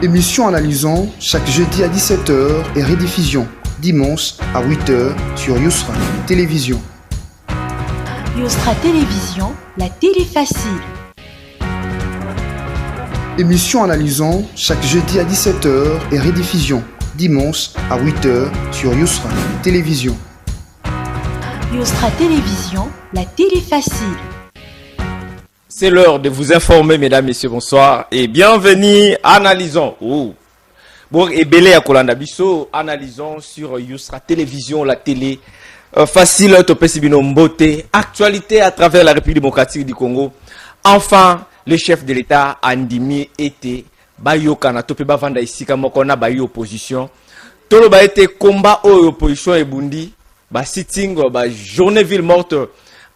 Émission analysant chaque jeudi à 17 h et rediffusion dimanche à 8 h sur Yousra Télévision. Yousra Télévision, la télé facile. Émission analysant chaque jeudi à 17 h et rediffusion dimanche à 8 h sur Yousra Télévision. Yousra Télévision, la télé facile. C'est l'heure de vous informer, mesdames, messieurs, bonsoir et bienvenue. Analysons. Bon, et belé à Kolanda Bisso, analysons sur Yousra Télévision, la télé facile, Topesibino Mbote, actualité à travers la République démocratique du Congo. Enfin, le chef de l'État Andimi était Bayo Kana Topé Bavanda ici, comme on a Bayo opposition. Tolo ba été combat aux opposition et Bundi, ba sitting, ba journée ville morte.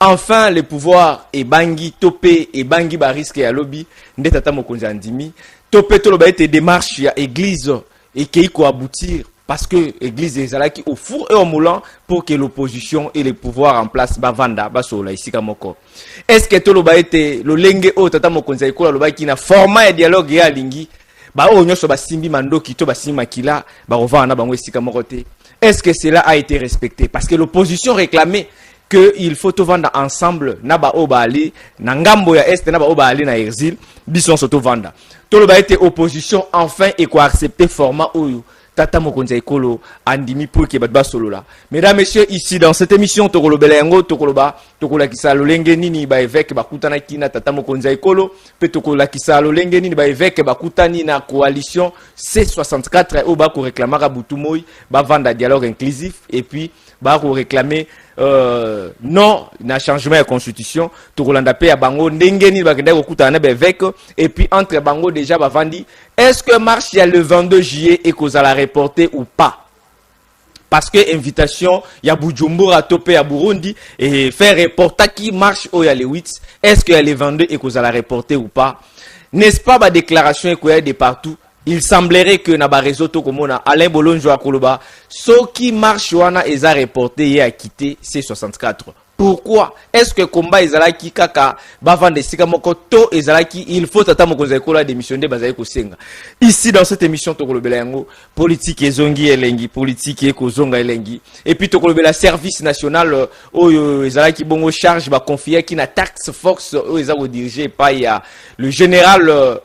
Enfin, le pouvoir et Bangui Topé et Bangui ba risque à lobby ndetata mokonzi andimi Topé tolo ba été démarche ya église et keiko aboutir parce que église ezalaki au four et au moulin pour que l'opposition et le pouvoir en place bavanda basola ici kamoko. Est-ce que tolo ba été le lenge o tata mokonzi ikola loba ki na format et dialogue ya lingi ba o nyoso ba simbi mandoki to ba simba kila ba ovana bango ici kamoko te. Est-ce que cela a été respecté parce que l'opposition réclamait que il faut tout vendre ensemble naba obali na ngambo ya est naba obali na exil bison soto vanda tolo ba été opposition enfin et quoi accepter format oyo tata mokonza ekolo andimi pour que batba solo là. Mesdames messieurs, ici dans cette émission tokolo belengo tokoloba tokola kisalo lenge nini ba évêque bakutana kina tata mokonza ekolo pe tokola kisalo lenge nini ba évêque bakutani na coalition C64 au ba ko réclamera butumoy ba vanda dialogue inclusif et puis ba ko réclamer non na changement de constitution tokolanda pe ya bango ndenge ni bakenda kokutana na évêque et puis entre bango déjà bavandi est-ce que marche ya le 22 juillet et cause la reporter ou pas parce que invitation ya Bujumbura topé à Burundi et faire reporter qui marche au ya le 8 est-ce que ya le 22 et cause la reporter ou pas n'est-ce pas ba déclaration et de partout. Il semblerait que na ba réseau to komona Alain Bolonjo akoloba ce qui marche wana eza reporté et a quitté C64. Pourquoi? Est-ce que combat ezalaki kaka bavande sika moko to ezalaki il faut tata mokonza ekola démissionner bazali ko senga. Ici dans cette émission tokolobela yango politique ezongi elengi politique ekozonga elengi et puis tokolobela service national oyo ezalaki bongo charge ba confier ki na tax force oyo ezako diriger pa ya le général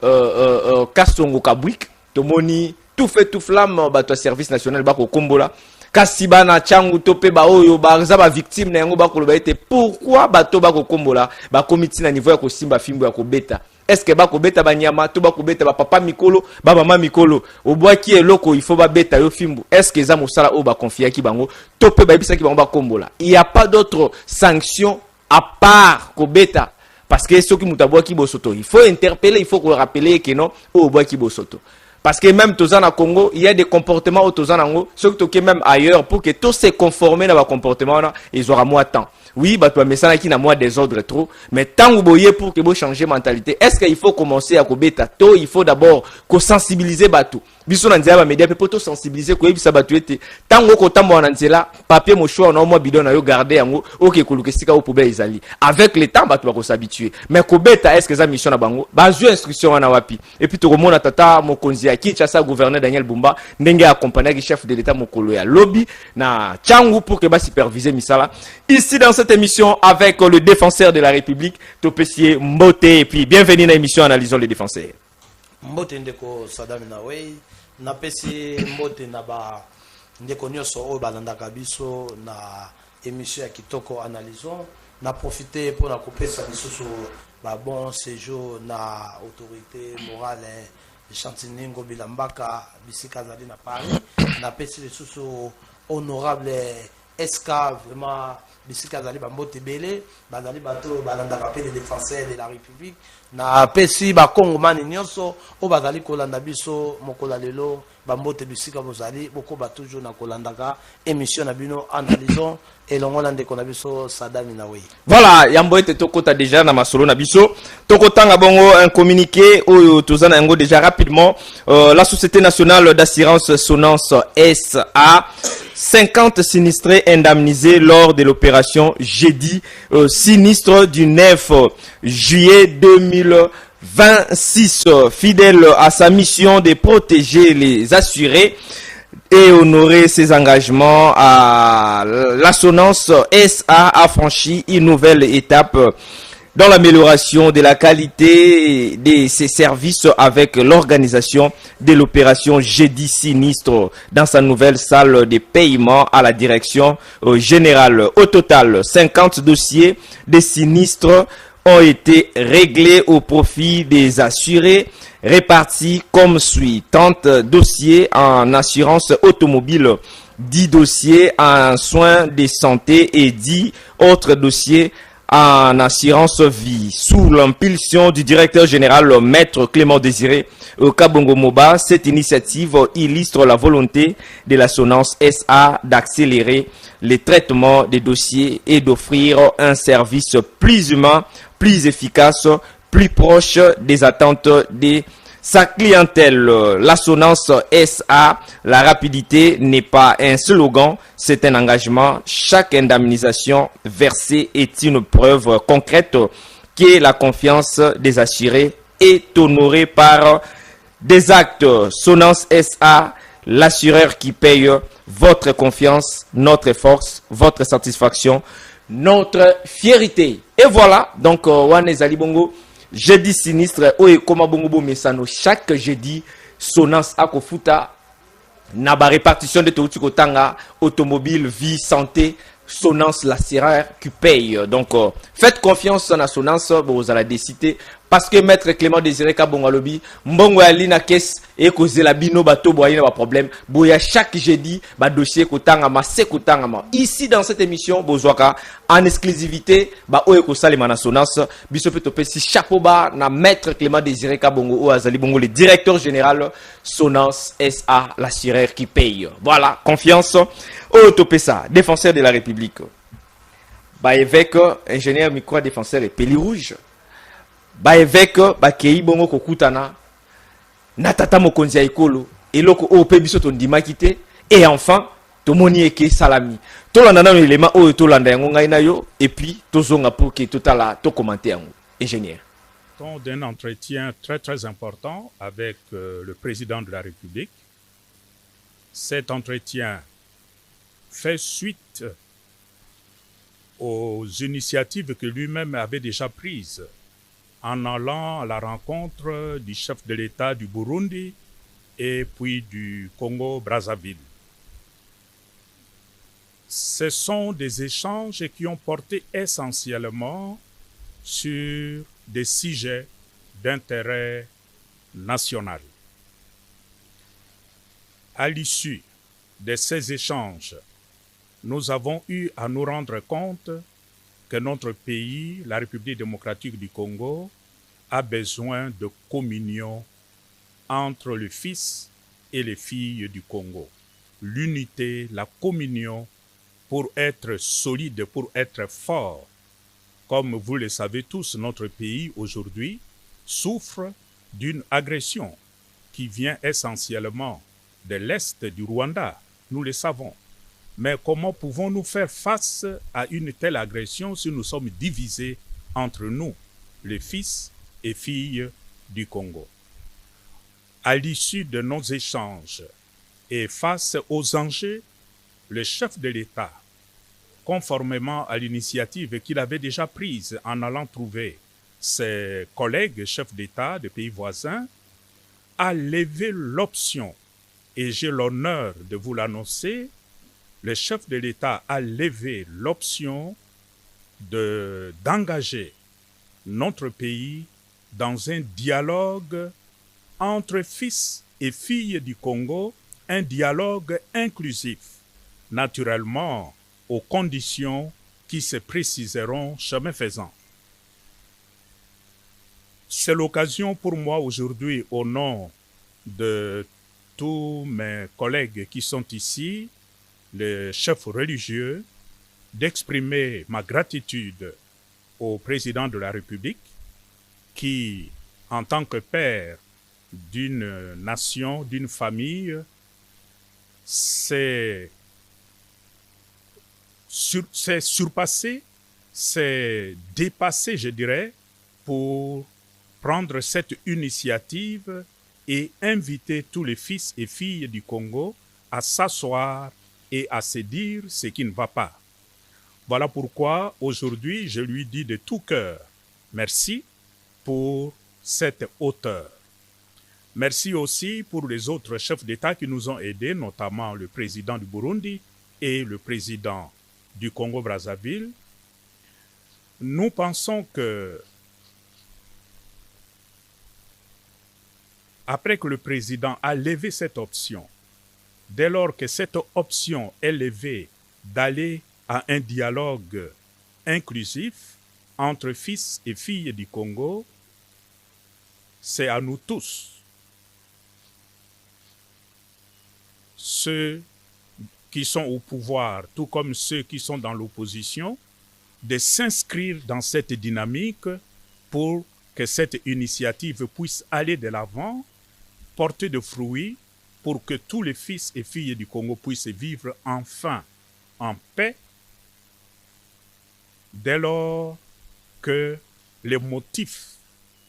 Kasongo Kabwik tomoni tout fait tout flamme ba to service national ba ko kombola kasi bana changu tope ba oyo ba za ba victime na yango ba koloba ete pourquoi bato ba ko kombola ba komiti na niveau ya ko simba fimbo ya ko beta est-ce que ba ko beta ba nyama to ba ko beta ba papa mikolo ba mama mikolo obwa ki eloko il faut ba beta yo fimbo est-ce que za mosala o ba confier ki bango tope ba bisa ki bango ba kombola il y a pas d'autre sanction à part ko beta parce que ceux qui mutabwa ki bosoto il faut interpeller il faut qu'on rappeler que non o obwa ki bosoto. Parce que même tous en Congo, il y a des comportements au tous en Congo, surtout que même ailleurs, pour que tous se conformer dans le comportement, ils auront moins de temps. Oui, bah, toi, mais ça, qui n'a moins désordre trop. Mais tant que vous voyez pour que vous changez mentalité, est-ce qu'il faut commencer à couper tôt? Il faut d'abord qu'on sensibiliser Batou. Biso na nzela ba média peut tout sensibiliser ko yebisa Batou ete. Tango ko tambo na nzela, papier mo choix na mo bidon na yo garder yango, OK koluka sika o poubelle izali. Avec le temps Batou va s'habituer. Mais ko beta est-ce que ça mission na bango? Ba ju instruction na wapi. Et puis to komona tata mokonzi ya Kinshasa gouverneur Daniel Bumba ndenge accompagner le chef de l'état mokolo ya lobby na changu pour que ba superviser misala. Ici dans cette émission avec le défenseur de la République, Topesier Mbote et puis bienvenue dans l'émission Analysons les défenseurs. Mbote ndeko Sadami na wei na pesi mbote na ba ndeko nyoso o balandaka biso na émission ya kitoko Analysons na profiter pour na kopesa biso ba bon séjour na autorité morale Chantiningo Bilambaka bisika zali na Paris na pesi biso honorable SK vraiment bisika zali ba mbote belé bazali bato balandaka pe les défenseurs de la République na pesi ba Kongomani nyonso o bazali kolanda biso mokola lelo ba mbote bisika bozali boko ba toujours na kolandaka émission na bino Analysons et longola ndeko na biso Sadami na wei. Voilà, yambo ete tokota déjà na masolo na biso tokotanga bongo un communiqué oyo tozana yango déjà rapidement la Société nationale d'assurance Sonance SA 50 sinistrés indemnisés lors de l'opération jeudi sinistre du 9 juillet 2020 26, fidèle à sa mission de protéger les assurés et honorer ses engagements, à l'Assurance SA a franchi une nouvelle étape dans l'amélioration de la qualité de ses services avec l'organisation de l'opération Jeudi Sinistre dans sa nouvelle salle de paiement à la direction générale. Au total, 50 dossiers de sinistres ont été réglés au profit des assurés, répartis comme suit: 30 dossiers en assurance automobile, 10 dossiers en soins de santé et 10 autres dossiers en assurance vie. Sous l'impulsion du directeur général Maître Clément Désiré Kabongo Moba, cette initiative illustre la volonté de l'Assurance SA d'accélérer les traitements des dossiers et d'offrir un service plus humain, plus efficace, plus proche des attentes de sa clientèle. L'Assurance SA, la rapidité n'est pas un slogan, c'est un engagement. Chaque indemnisation versée est une preuve concrète que la confiance des assurés est honorée par des actes. Assurance SA, l'assureur qui paye votre confiance, notre force, votre satisfaction, notre fierté. Et voilà, donc, Wane Zalibongo. Jeudi sinistre, oye koma bongo bo mesano chaque jeudi Sonance akofuta na ba répartition de touti kotanga automobile, vie, santé, Sonance l'assureur qui paye. Donc faites confiance à Sonance, vous allez décider parce que Maître Clément Désiré Kabongo lobi mbongo ya lina caisse et cause la bino bato boyina ba problème boya chaque jeudi ba dossier kotanga ma se kotanga ma ici dans cette émission bozwaka en exclusivité ba oye ko salima na Sonance biso pe topé si chapeau ba na Maître Clément Désiré Kabongo o azali bongo le directeur général Sonance SA l'assureur qui paye. Voilà, confiance au topé ça, défenseur de la République. Ba évêque ingénieur micro défenseur et peli rouge. Ba évêque ba kei bongo kokutana na tata mokonzi ya ekolo eloko o pe biso tondima kite et enfin tomoni eke salami tolanda na élément o tolanda yango ngai na yo et puis tozonga pour que totala to commenter yango ingénieur d'un entretien très important avec le président de la République. Cet entretien fait suite aux initiatives que lui-même avait déjà prises en allant à la rencontre du chef de l'État du Burundi et puis du Congo-Brazzaville. Ce sont des échanges qui ont porté essentiellement sur des sujets d'intérêt national. À l'issue de ces échanges, nous avons eu à nous rendre compte que notre pays, la République démocratique du Congo, a besoin de communion entre le fils et les filles du Congo. L'unité, la communion pour être solide, pour être fort. Comme vous le savez tous, notre pays aujourd'hui souffre d'une agression qui vient essentiellement de l'Est du Rwanda. Nous le savons. Mais comment pouvons-nous faire face à une telle agression si nous sommes divisés entre nous, les fils et filles du Congo? À l'issue de nos échanges et face aux enjeux, le chef de l'État, conformément à l'initiative qu'il avait déjà prise en allant trouver ses collègues chefs d'État de pays voisins, a levé l'option, et j'ai l'honneur de vous l'annoncer, le chef de l'État a levé l'option d'engager notre pays dans un dialogue entre fils et filles du Congo, un dialogue inclusif, naturellement aux conditions qui se préciseront chemin faisant. C'est l'occasion pour moi aujourd'hui, au nom de tous mes collègues qui sont ici, les chefs religieux, d'exprimer ma gratitude au président de la République qui, en tant que père d'une nation, d'une famille, s'est surpassé, s'est dépassé, je dirais, pour prendre cette initiative et inviter tous les fils et filles du Congo à s'asseoir et à se dire ce qui ne va pas. Voilà pourquoi aujourd'hui je lui dis de tout cœur merci pour cette hauteur. Merci aussi pour les autres chefs d'État qui nous ont aidés, notamment le président du Burundi et le président du Congo-Brazzaville. Nous pensons que après que le président a levé cette option, dès lors que cette option est levée d'aller à un dialogue inclusif entre fils et filles du Congo, c'est à nous tous, ceux qui sont au pouvoir, tout comme ceux qui sont dans l'opposition, de s'inscrire dans cette dynamique pour que cette initiative puisse aller de l'avant, porter de fruits, pour que tous les fils et filles du Congo puissent vivre enfin en paix, dès lors que les motifs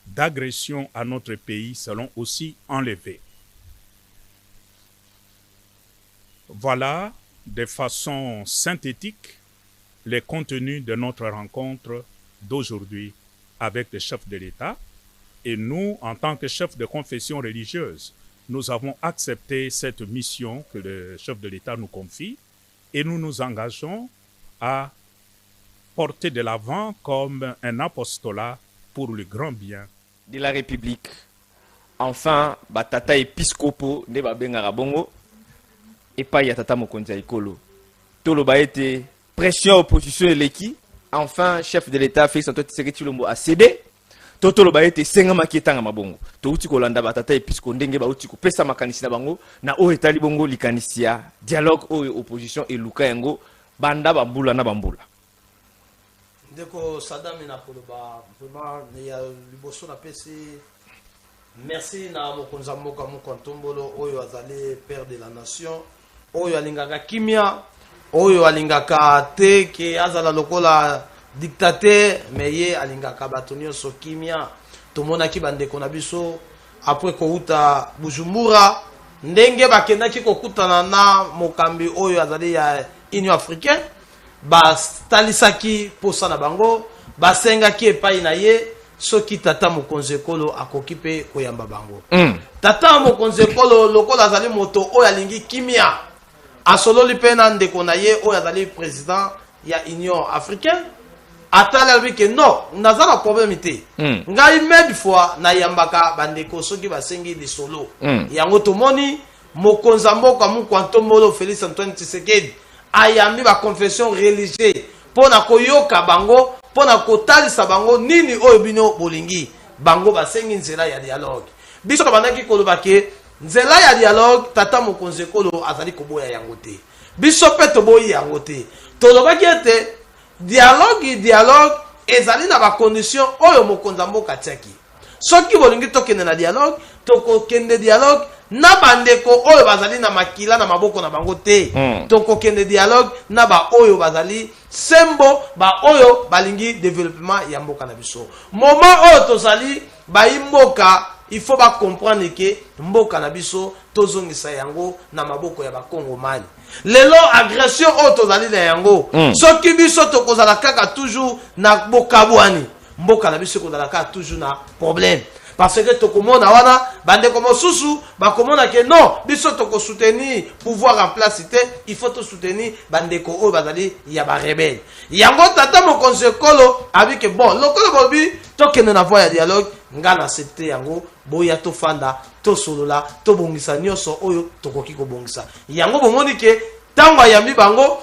d'agression à notre pays seront aussi enlevés. Voilà, de façon synthétique, les contenus de notre rencontre d'aujourd'hui avec le chef de l'État. Et nous, en tant que chef de confession religieuse, nous avons accepté cette mission que le chef de l'État nous confie et nous nous engageons à porter de l'avant comme un apostolat pour le grand bien de la République. Enfin, batata épiscopo ne babengara bongo et pas ya tata mokonzi ya ikolo. Tolo ba été pression opposition eleki. Enfin, chef de l'État Félix Antoine Tshisekedi Tshilombo a cédé. Totolo ba été senga maketanga mabongo. To uti kolanda batata épisco ndenge ba uti ko pesa makanisi na bango na o etali bongo likanisia dialogue o opposition et luka yango banda bambula na bambula. Ndeko Sadami na koloba vraiment ya liboso na pesi merci na mokonza mboka mokontombolo oyo azali père de la nation oyo alingaka kimia oyo alingaka te ke azala lokola dictateur mais ye alingaka bato nyonso kimia tomonaki bandeko na biso après kouta Bujumbura ndenge bakendaki kokutana na mokambi oyo azali ya Union africaine bastalisaki posa na bango basengaki epai na ye soki tata mokonzi ekolo akoki mpe koyamba bango tata mokonzi ekolo lokola azali moto oyo alingi kimia asololi mpe na ndeko na ye oyo azali président ya Union africaine atali alobi ke non naza na problème te ngai mede fois nayambaka bandeko soki basengi lisolo yango tomoni mokonzi mboka mokontombolo Félix Antoine Tshisekedi ayambi ba confession religieuse pona koyoka bango pona kotalisa bango nini oyo bino bolingi bango basengi nzela ya dialogue biso bandaki koloba ke nzela ya dialogue tata mokonzi ekolo azali koboya yango te biso pe toboyi yango te tolobaki ete dialogue ezali na ba condition oyo mokonzi mboka tiaki soki bolingi tokende na dialogue tokokende dialogue na bandeko oyo bazali na makila na maboko na bango te tokokende dialogue na ba oyo bazali sembo ba oyo balingi développement ya mboka na biso moment oyo tozali ba mboka il faut ba comprendre que mboka na biso tozongisa yango na maboko ya bakongomani lelo agression oyo tozali na yango soki biso tokozala kaka toujours na bokabwani mboka na biso kozala kaka toujours na problème parce que tokomona wana bandeko mosusu bakomona ke non biso toko soutenir pouvoir en place te il faut to soutenir bandeko oyo bazali ya ba rebelle yango tata mokonzi ekolo abi ke bon lokolo bobi tokende na voie ya dialogue ngana accepter yango boya to fanda to solola to bongisa nyonso oyo tokoki ko bongisa yango bomoni ke tango yambi bango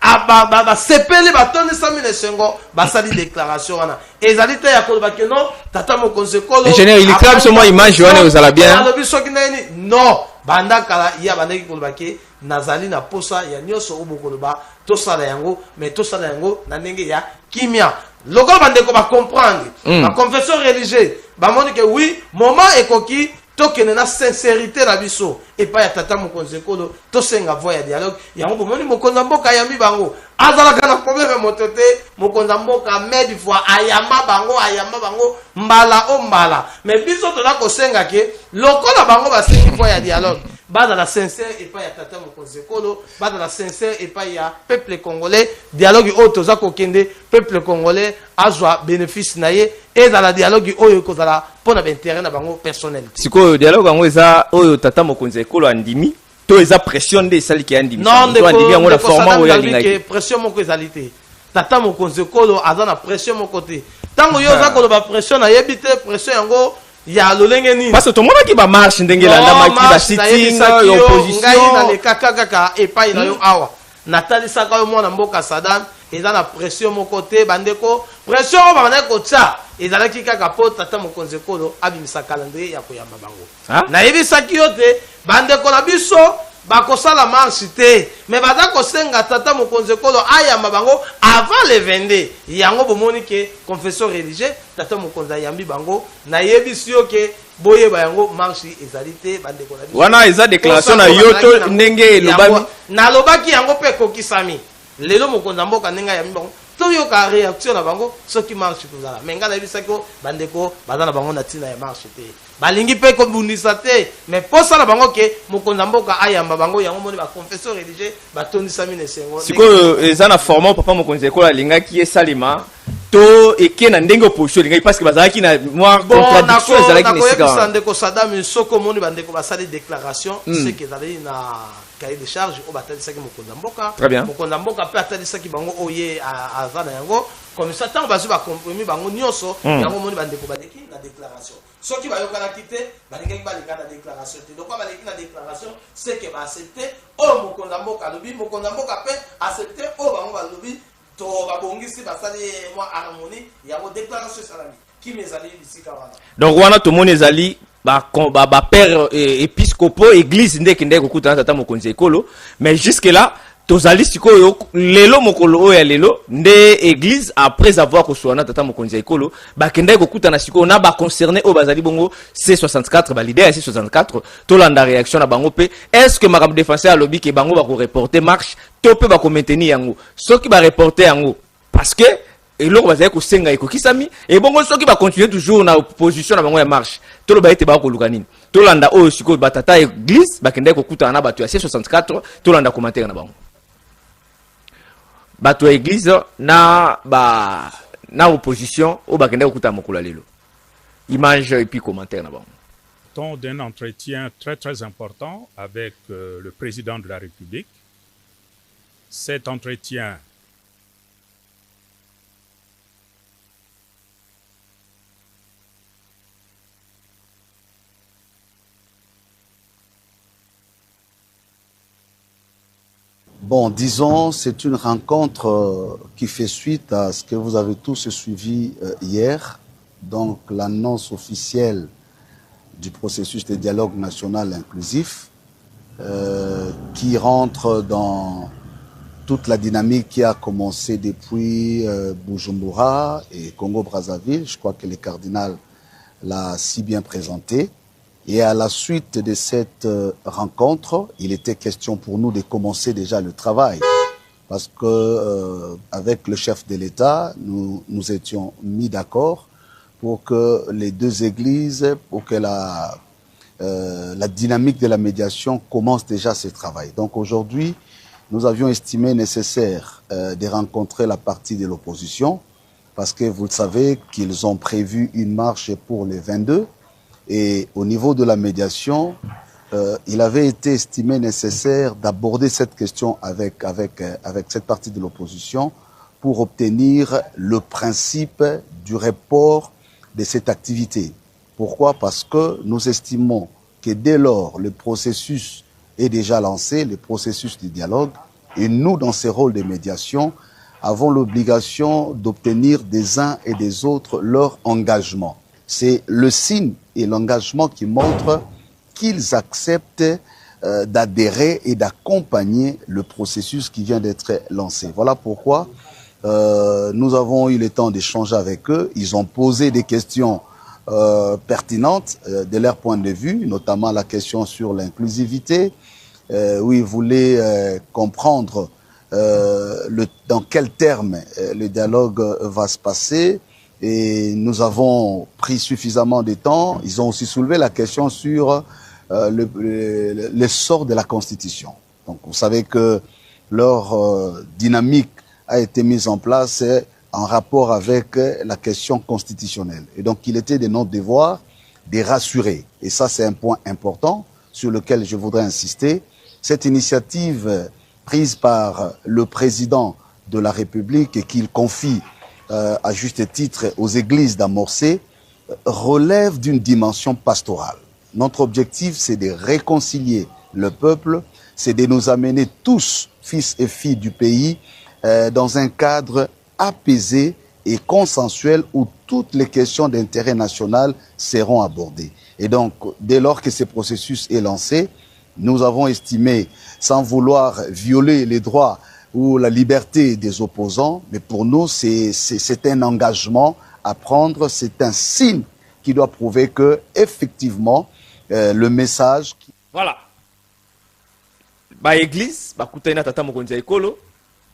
ba sepeli batoni samine sengo basali déclaration wana ezali te ya koloba ke non tata mokonzi ekolo ingénieur il clame sur moi image wana ozala bien alobi soki nani non banda kala ya bandeki koloba ke nazali na posa ya nyonso obo koloba tosala yango mais tosala yango na ndenge ya kimia lokola bandeko ba comprendre la confession religieuse ba moni ke oui moment ekoki tokende na sincérité na biso epai ya tata mokonzi ekolo tosenga voix ya dialogue yango bomoni mokonzi ya mboka ayambi bango azalaka na problème moto te mokonzi ya mboka mede fois ayamba bango mbala o mbala mais biso toza kosenga ke lokola bango basengi voix ya dialogue bazala sincère epai ya tata mokonzi ekolo bazala sincère epai ya peuple congolais dialogue oyo toza kokende peuple congolais azwa bénéfice na ye ezala dialogue oyo ekozala mpona baintérêt na bango personnel sikoyo dialogue yango eza oyo tata mokonzi ekolo andimi to eza pression nde esaliki andimi non andimi yango na format oyo alingaki pression moko ezali te tata mokonzi ekolo aza na pression moko te ntango yo oza koloba pression nayebi te pression yango ya lolenge nini parce que tomonaki bamarche ndenge elandamaki basitting opposition ngai nalekaka kaka epai na yo awa natalisaka yo mwana mboka Saddam eza na pression moko te bandeko pression oyo babandaki kotya ezalaki kaka mpo tata mokonzi ekolo abimisa calendrier ya koyamba bango nayebisaki yo te bandeko na biso bakosala marche te mais baza kosenga tata mokonzi ekolo ayamba bango avant le 22 yango bomoni ke confession religieux tata mokonzi ayambi bango nayebisi yo ke boyeba yango marche ezali te bandeko na biso wana eza déclaration na yo to ndenge elobami nalobaki yango mpe ekokisami lelo mokonzi ya mboka ndenge ayambi bango toyoka réaction na bango soki marche kozala mais ngai nayebisaki yo bandeko baza na bango na ntina ya marche te balingi mpe kobundisa te mais posa na bango ke mokonzi ya mboka ayamba bango yango moni baconfession religieux batondisami na esengo sikoyo eza na format papa mokonzi ekolo alingaki esalema to eke na ndenge opposition elingaki parce que bazalaki na mwa contradiction ezalaki na esika nakoyebisa ndeko Saddam soko omoni bandeko basali déclaration seke ezalaki na cahier de charge oyo batalisaki mokonzi ya mboka mokonzi ya mboka mpe atalisaki bango oyo ye aza na yango comme ça ntango bazwi bakompromis bango nyonso yango omoni bandeko baleki na déclaration soki bayokanaki te balingaki baleka na déclaration te donc baleki na déclaration seke baaccepte oyo mokonzi ya mboka alobi mokonzi ya mboka mpe accepte oyo bango balobi to babongisi basali mwa harmonie yango déclaration esalami kimi ezali bisika wana donc wana tomoni ezali bapère épiscopo église nde ekendeki kokutana tata mokonzi ekolo mais jusque là tozali sikoyo lelo mokolo oyo ya lelo nde église après avoir kosoana tata mokonzi ekolo bakendeki kokutana sikoyo na baconcerné oyo bazali bongo C64 balider ya C64 tolanda réaction na bango mpe est ce que makambo défenseur alobi ke bango bakoreporte marche to mpe bakomaintenir yango soki bareporte yango parce que eloko bazali kosenga ekokisami ebongo soki bacontinue toujours na opposition na bango ya marche toloba ete bakoluka nini tolanda oyo sikoyo batata église bakendeki kokutana na bato ya C64 tolanda commentaire na bango bato ya église na opposition oyo bakendeki kokutana mokolo ya lelo image et puis commentaire na bango Temps d'un entretien très très important avec le président de la République. Cet entretien Bon, disons, c'est une rencontre qui fait suite à ce que vous avez tous suivi hier, donc l'annonce officielle du processus de dialogue national inclusif qui rentre dans toute la dynamique qui a commencé depuis Bujumbura et Congo-Brazzaville. Je crois que le cardinal l'a si bien présenté. Et à la suite de cette rencontre, il était question pour nous de commencer déjà le travail. Parce que avec le chef de l'État, nous étions mis d'accord pour que les deux églises, pour que la dynamique de la médiation commence déjà ce travail. Donc aujourd'hui, nous avions estimé nécessaire de rencontrer la partie de l'opposition, parce que vous le savez qu'ils ont prévu une marche pour les 22. Et au niveau de la médiation, il avait été estimé nécessaire d'aborder cette question avec cette partie de l'opposition pour obtenir le principe du report de cette activité. Pourquoi? Parce que nous estimons que dès lors le processus est déjà lancé, le processus du dialogue, et nous, dans ce rôle de médiation, avons l'obligation d'obtenir des uns et des autres leur engagement. C'est le signe et l'engagement qui montrent qu'ils acceptent d'adhérer et d'accompagner le processus qui vient d'être lancé. Voilà pourquoi nous avons eu le temps d'échanger avec eux. Ils ont posé des questions pertinentes de leur point de vue, notamment la question sur l'inclusivité, où ils voulaient comprendre dans quels termes le dialogue va se passer. Et nous avons pris suffisamment de temps. Ils ont aussi soulevé la question sur le sort de la Constitution. Donc vous savez que leur dynamique a été mise en place en rapport avec la question constitutionnelle. Et donc il était de notre devoir de rassurer. Et ça c'est un point important sur lequel je voudrais insister. Cette initiative prise par le président de la République et qu'il confie à juste titre aux églises d'amorcer, relève d'une dimension pastorale. Notre objectif, c'est de réconcilier le peuple, c'est de nous amener tous, fils et filles du pays, dans un cadre apaisé et consensuel où toutes les questions d'intérêt national seront abordées. Et donc, dès lors que ce processus est lancé, nous avons estimé, sans vouloir violer les droits ou la liberté des opposants, mais pour nous, c'est un engagement à prendre, c'est un signe qui doit prouver que, effectivement, le message... Voilà. Ba église, ba kutana tata mokonzi ekolo,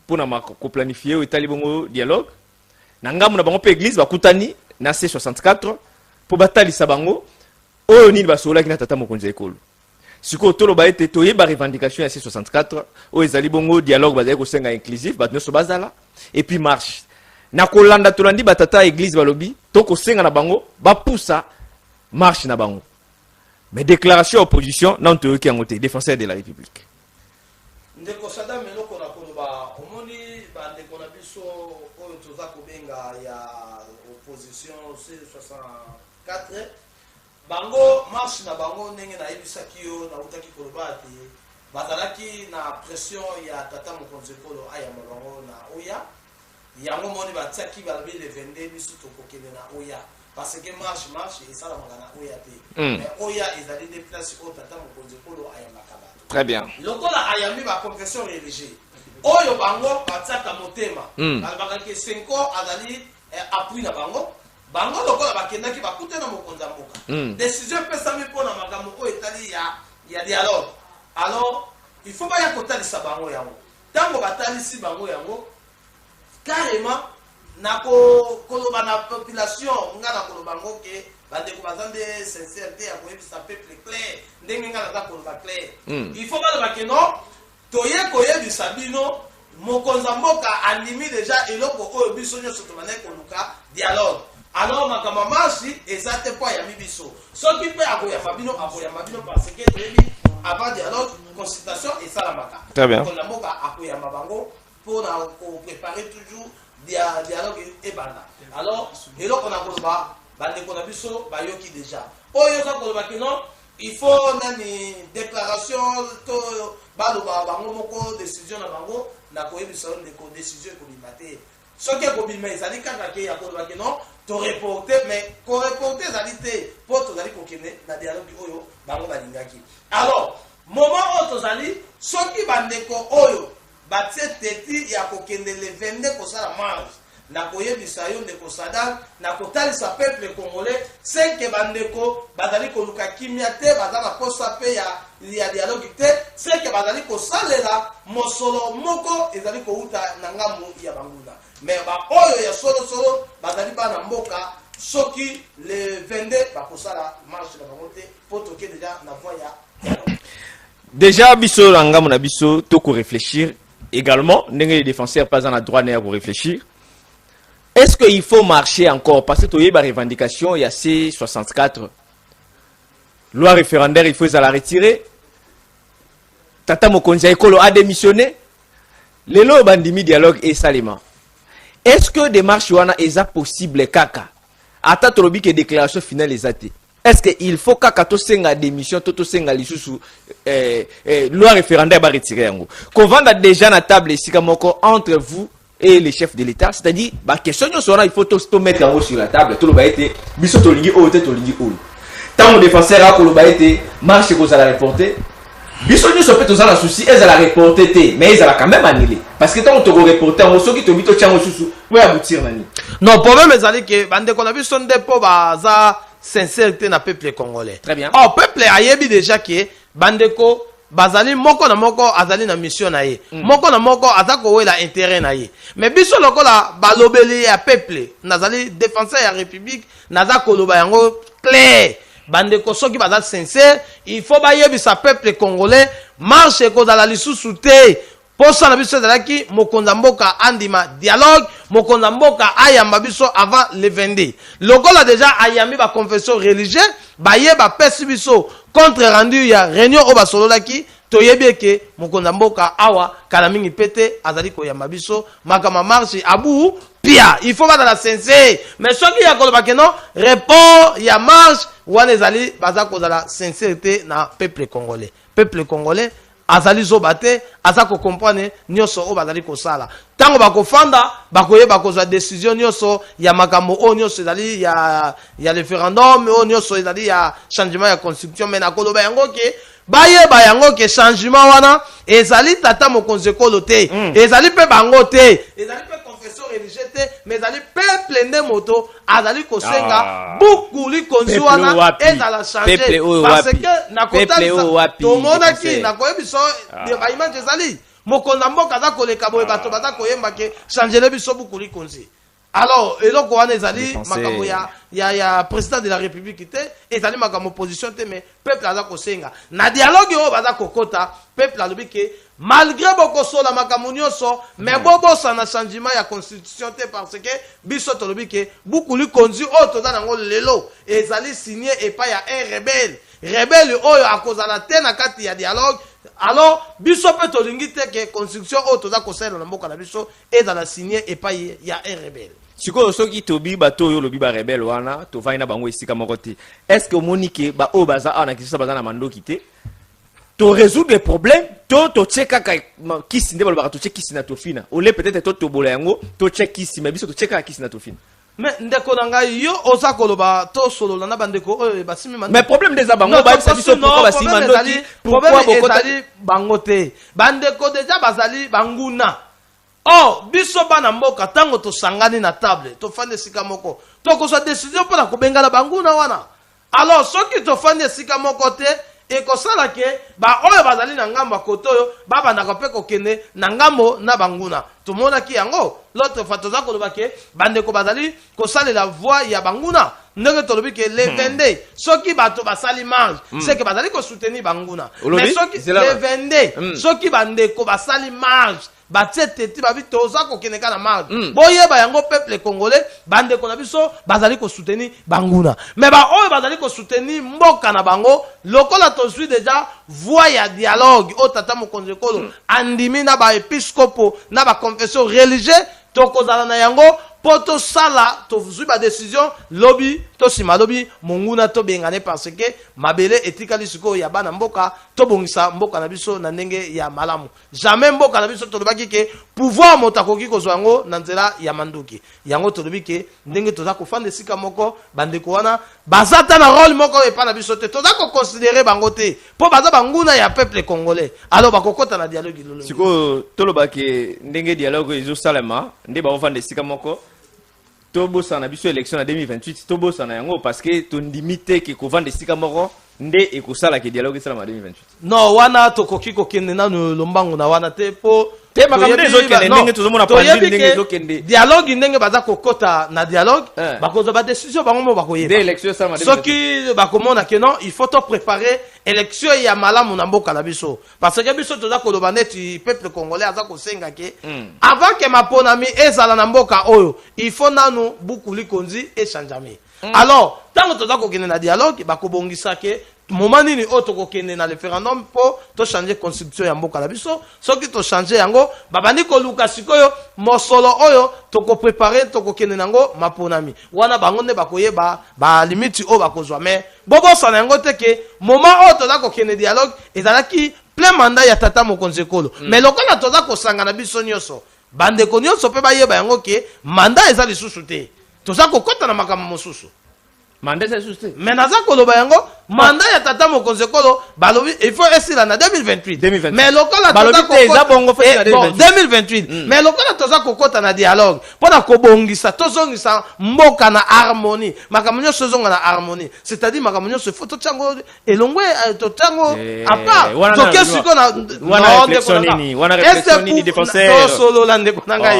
pour na planifier ou étaler bon dialogue. Nangamu na bango pe église ba kutani na C64 pour batali sabango oyo nini basola kina tata mokonzi ekolo. Siko tolo ba ete toye ba revendication ya C64 o ezali bongo dialogue bazali ko senga inclusif ba nyonso bazala et puis marche na kolanda tolandi batata église balobi to ko senga na bango ba poussa marche na bango mais déclaration opposition na nto ki ngote défenseur de la République ndeko sada melo ko na koloba omoni ba ndeko na biso oyo toza ko benga ya opposition C64 bango marche na bango ndenge na yebisaki yo na utaki koloba ati bazalaki na pression ya tata mokonzi ekolo ayamba bango na oya yango moni batiaki balobi le 22 biso tokokende na oya parce que marche esalamaka na oya te mais oya ezali des places oyo tata mokonzi ekolo ayambaka bato très bien lokola ayambi baconfession religieux oyo bango batiaka motema balobaka ke senko azali appui na bango bango lokola bakendaki bakute na mokonzi ya mboka décision epesami mpona makambo oyo etali ya dialogue alors il faut baya kotalisa bango yango ntango batalisi bango yango carrément na koloba na population nga na koloba ngo ke bandeko baza nde sincérité ya koyebisa peuple clair ndenge nga naza koloba clair il faut baloba ke non toye koyebisa bino mokonzi ya mboka andimi deja eloko oyo biso nyonso tobandaki koluka dialogue alors makambo marche eza te mpo ayambi biso soki mpe akoyamba bino parce que toyebi avant dialogue consultation esalamaka mokonzi ya mboka akoyamba bango mpona kopréparer toujours dialogue ebanda alors eloko na koloba bandeko na biso bayoki déjà oyo oza koloba ke non il faut nani déclaration to baloba bango moko décision na bango na koyebisa ndeko décision ekobima te soki ekobima ezali kaka ke ya koloba ke non toreporte mais koreporte ezali te mpo tozali kokende na dialogue oyo bango balingaki alors moment oyo tozali soki bandeko oyo batie teti ya kokende le 22 kosala marche na koyebisa yo ndeko Sadam na kotalisa peuple congolais seke bandeko bazali koluka kimia te bazala posa pe ya dialogue te seke bazali kosalela mosolo moko ezali kouta na ngambo ya banguna mais ba oyo ya solo bazali bana mboka soki le 22 bakosala marche na bango te po toke déjà na voie ya dialogue déjà biso na ngambo na biso to ko réfléchir également les défenseurs pas en a droit à réfléchir. Est-ce qu'il faut marcher encore parce que tu as une revendication il y a C64 loi référendaire il faut la retirer. Tata Mokonzi Ekolo a démissionné. Les lois bandimi dialogue et salima. Est-ce que des marches wana est possible kaka? Ata tolobi que déclaration finale est athée. Est-ce qu'il faut kaka to senga démission to senga lisusu loi référendaire ba retirer yango. Qu'on vende déjà na table ici comme entre vous et les chefs de l'État, c'est-à-dire ba question yo sona il faut to mettre yango sur la table tout le ba été biso to lingi o te to lingi o. Tant mon défenseur a ko lo ba été marche ko za la reporter. Biso nyo so peut to za la souci et za la reporter te mais ils a quand même annulé parce que tant on to reporter on so ki to bito chango susu pour aboutir nani. Non, problème ezali que bande ko na biso ndepo baza sincérité na peuple congolais. Très bien. Oh, peuple ayebi déjà que bandeko bazali moko na moko azali na mission na ye. Moko na moko azako wela intérêt na ye. Mais biso lokola balobeli ya peuple nazali défenseur ya république nazako loba yango clair. Bandeko soki bazali sincère, il faut bayebisa peuple congolais marche kozala lisusu te. Posa na biso ezalaki mokonza mboka andima dialogue, mokonza mboka ayamba biso avant le 22. Lokola déjà ayambi ba confession religieuse, baye ba pesi biso contre rendu ya réunion o basololaki, toyebi ke mokonza mboka awa kala mingi pete azali ko yamba biso makama marche abu pia. Il faut ba la sincère. Mais soki ya koloba ke non, report ya marche wana ezali baza kozala sincérité na peuple congolais. Peuple congolais azali zobate azako comprendre nyoso o bazali kosala tango bakofanda bakoyeba kozwa décision nyoso ya makambo o nyoso ezali ya référendum o nyoso ezali ya changement ya constitution mais nakoloba yango ke bayeba yango ke changement wana ezali tata mokonzi ekolo te ezali pe bango te ezali pe confession religieuse te mais ezali peuple nde moto azali kosenga beaucoup likonzi wana ezala changer parce que nakotalisa tomonaki nakoyebiso baimage ezali mokonza mboka aza koleka boye bato baza koyemba ke changele biso beaucoup likonzi. Alors eloko wana ezali makambo ya président de la république te ezali makambo opposition te mais peuple aza kosenga na dialogue oyo baza kokota peuple alobi ke malgré bokosola makambo nyonso mais bobosa na changement ya constitution te parce que biso tolobi ke beaucoup likonzi oyo toza nango lelo ezali signé epai ya un rebelle oyo akozala te na kati ya dialogue. Alors biso pe tolingi te ke constitution oyo toza kosala na mboka na biso ezala signé epai ya un rebelle. Siko soki tobi bato yo lobi ba rebelle wana to vaina bango esika moko te. Est-ce que monique ba o baza ana kisisa baza na mandoki te? To résoudre des problèmes, to cheka kisi ndeba ba to cheki na to fina. Ole peut-être to bola yango, to cheki kisi mais biso to cheka kisi na to fina. Mais ndeko nanga yo oza koloba to solo na bandeko oyo basimi mando. Mais problème des abango ba biso pourquoi basimi mando pourquoi ezali bango te. Bandeko déjà bazali banguna. Oh, biso bana mboka tango to sangani na table, to fande sika moko. To ko sa décision pour la kobengala banguna wana. Alors soki to fande sika moko te et ko sala ke ba oyo bazali na ngambo koto yo ba banda ko pe ko kende na ngambo na banguna. To mona ki yango l'autre fois to za ko lobake bande ko bazali ko sala la voix ya banguna. Ndenge to lobi ke le 22 soki bato basali marge c'est que bazali ko soutenir banguna. Mais soki le 22 soki bande ko basali marge batete ti babi toza ko keneka na marge boyeba yango peuple congolais bande ko na biso bazali ko soutenir banguna mais ba oyo bazali ko soutenir mboka na bango lokola to suis déjà voix ya dialogue o tata mokonzi kolo andimi na ba episcopo na ba confession religieuse to kozala na yango poto sala to zui ba décision lobby to sima lobby monguna to bengane parce que mabele etikali siko ya bana mboka to bongisa mboka na biso na ndenge ya malamu jamais mboka na biso to lobaki ke pouvoir motakoki kozwa yango na nzela ya manduki yango to lobi ke ndenge toza ko fande sika moko bandeko wana bazata na rôle moko e pa na biso te toza ko considérer bango te po baza banguna ya peuple congolais alors bakokota na dialogue lolo siko to lobaki ndenge dialogue ezo salama nde ba fande sika moko Tobo sana biso élection en 2028 tobo sana yango parce que ton limité que ko vendre sika moko nde e ko sala ke dialogue sala en 2028 non wana to koki ko kende na lombango na wana te po te makamde zo kende ndenge to zomona pandi ndenge zo kende dialogue ndenge baza kokota na dialogue bakozo ba décision bango mo bakoyeba de élection sala en 2028 soki bakomona ke non il faut to préparer élection ya malamu na mboka na biso parce que biso toza koloba neti peuple congolais aza kosenga ke avant que maponami ezala na mboka oyo il faut nanu buku likonzi échangeami alors tango toza kokende na dialogue bakobongisa ke moment nini o to kokende na référendum po to changer constitution ya mboka na biso soki to changer yango babandi ko luka sikoyo mosolo oyo to ko préparer to kokende nango maponami wana bango nde bakoyeba ba limite o bakozwa mais bobo sana yango te ke moment o to za kokende dialogue ezalaki plein mandat ya tata mokonzi ekolo mais lokola to za kosangana biso nyonso bandeko nyonso pe bayeba yango ke mandat ezali lisusu te to za kokota na makambo mosusu Mandat c'est juste. Mais naza koloba yango mandat ya tata mokonzi kolo balobi il faut esila na 2028. Mais lokola balobi te eza bongo faut na 2028. Mais lokola toza kokota na dialogue pona kobongisa tozongisa mboka na harmonie. Makamunyo sozonga na harmonie. C'est-à-dire makamunyo se photo chango elongwe to chango apa. To kesiko na wana réflexion nini défenseur. To solo la ndeko nangai.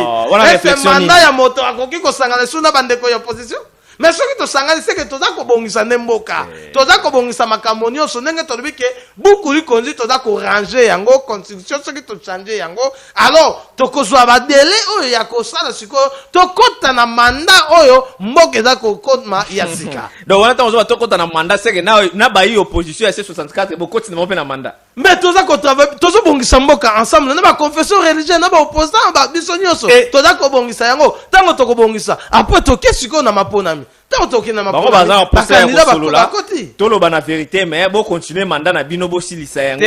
Est-ce mandat ya moto akoki kosanga suna bandeko ya opposition? Mais ce qui te sangane, c'est que tu as kobongisa nemboka. Tu as kobongisa makambo nyonso ndenge tolobi ke beaucoup li konzi tu as ko ranger yango constitution ce qui te changer yango. Alors, to kozwa ba délai oyo ya kosala siko to kota na mandat oyo mboka za ko kotma ya sika. Donc on attend to kota na mandat c'est que na ba yi opposition ya C64 bo koti na na mandat. Mais tu as ko travailler, tu as bongisa mboka ensemble na ba confession religieuse na ba opposant ba biso nyonso. Tu as ko bongisa yango, tango to ko bongisa. Après to kesiko na maponami. Bango baza poste ya kosolola toloba na vérité mais bo continuer mandat na bino bo silisa yango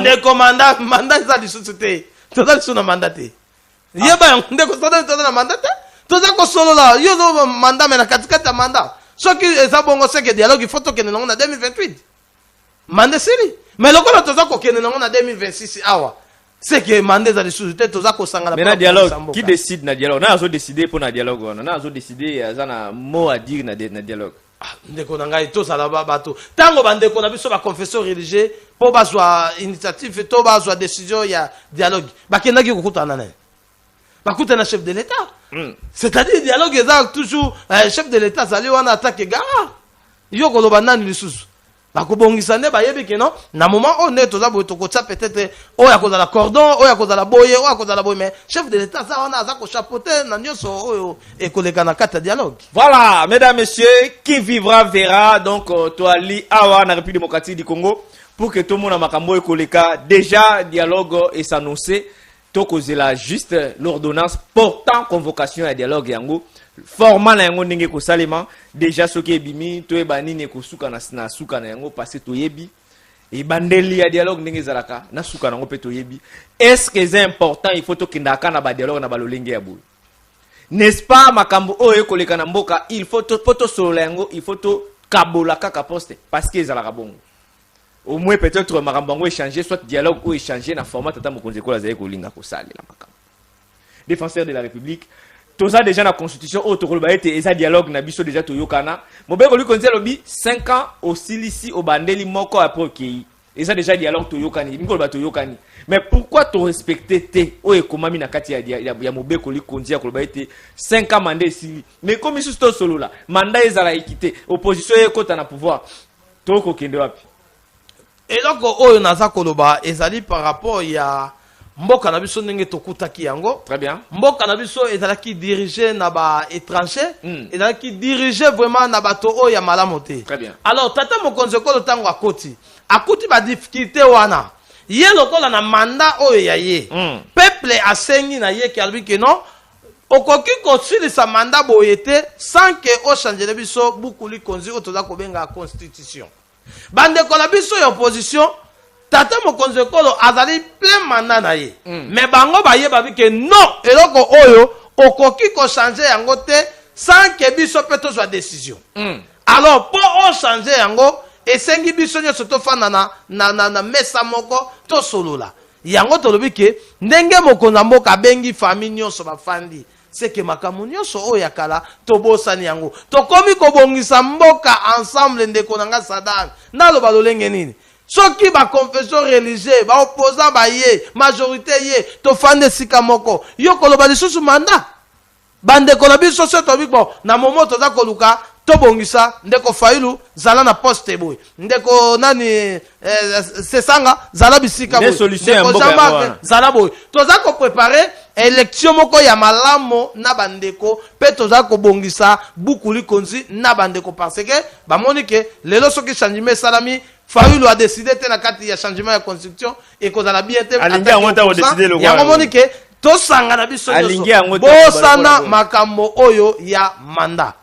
ndeko mandat za lisusu te toza lisusu na mandat te yeba yango ndeko toza na mandat te toza kosolola yo zo mandat mais na katikati ya mandat soki eza bongo seke dialogue il faut tokende nango na 2028 mandat sili mais lokola toza kokende nango na 2026 awa c'est que mandat za lisusu te toza kosanga na dialogue qui décide na dialogue na azo décider pour na dialogue on na azo décider aza na mot à dire na dialogue ndeko na ngai to sala bato tango bandeko na biso ba confesseur religieux po bazwa initiative to bazwa décision ya dialogue bakendaki kokutana naye bakutana chef de l'état c'est-à-dire dialogue eza toujours chef de l'état zali wana attaque gara yo koloba nani lisusu bakobongisa nde bayebi ke non na moment on est toza boye tokotya peut-être oyo akozala cordon oyo akozala boye oyo akozala boye mais chef de l'état za wana aza kochapeauter na nyonso oyo ekoleka na kati ya dialogue. Voilà, mesdames, messieurs, qui vivra verra. Donc toi li awa na République démocratique du Congo pour que tout le monde a makambo ekoleka déjà dialogue et s'annoncer tokozela juste l'ordonnance portant convocation à dialogue yango format na yango ndenge ko salema déjà soki ebimi to ebani ne ko suka na suka na yango parce to yebi et bandeli ya dialogue ndenge zalaka na suka na yango pe to yebi est-ce que c'est important il faut to kindaka na ba dialogue na balolenge ya boule n'est-ce pas makambo oyo koleka na mboka il faut to solo yango il faut to kabola kaka poste parce que zalaka bongo au moins peut-être makambo ngo échanger soit dialogue ou échanger na format tata mokonzi ko la zaye ko linga ko sali la makambo défenseur de la République toza déjà na constitution autokolba ete eza dialogue na biso déjà toyokana mobeko lui konzi lobi 5 ans au silisi au bandeli moko après okei eza déjà dialogue toyokani ngolba toyokani mais pourquoi to respecter te o ekomami na kati ya mobeko lui konzi ya kolba ete 5 ans mandat sili mais comme ici to solo là mandat ezala équité opposition ekota na pouvoir toko kende wapi et donc oyo naza koloba ezali par rapport ya mboka na biso ndenge tokutaki yango. Très bien. Mboka na biso ezalaki dirigé na ba étranger, ezalaki dirigé vraiment na bato oyo ya malamu te. Très bien. Alors tata mokonzi kolo tango akoti ba difficulté wana. Ye lokola na mandat oyo ya ye. Peuple asengi na ye ki albi ke non okoki kosilisa mandat boyete sans que o changer na biso bukuli konzi o toza kobenga constitution. Bande ko na biso ya opposition tata mokonzi kolo azali plein mandat na ye mais bango ba ye babi ke non eloko oyo okoki ko changer yango te sans que biso pe to soit décision alors pour on changer yango esengi biso nyonso to fana na mesa moko to solola yango to lobi ke ndenge mokonzi mboka bengi famille nyonso bafandi c'est que makambo nyonso oyo yakala tobosani yango tokomi kobongisa mboka ensemble ndeko nanga Sadam naloba lolenge nini soki ba confession religieuse ba opposant ba ye majorité ye to fande sika moko yo koloba lisusu mandat bande ko na biso so to biko na momo to za koluka to bongisa ndeko Fayulu zala na poste boy ndeko nani sesanga zala bisika boy ndeko Jamba zala boy to za ko préparer élection moko ya malamo na bandeko pe to za ko bongisa bukuli konzi na bandeko parce que ba monike lelo soki changement salami Fayulu a décidé te na kati ya changement ya constitution et ko la bien te alingi angonta o décider le ya monike to sanga na biso alingi angonta bo sana makambo oyo ya mandat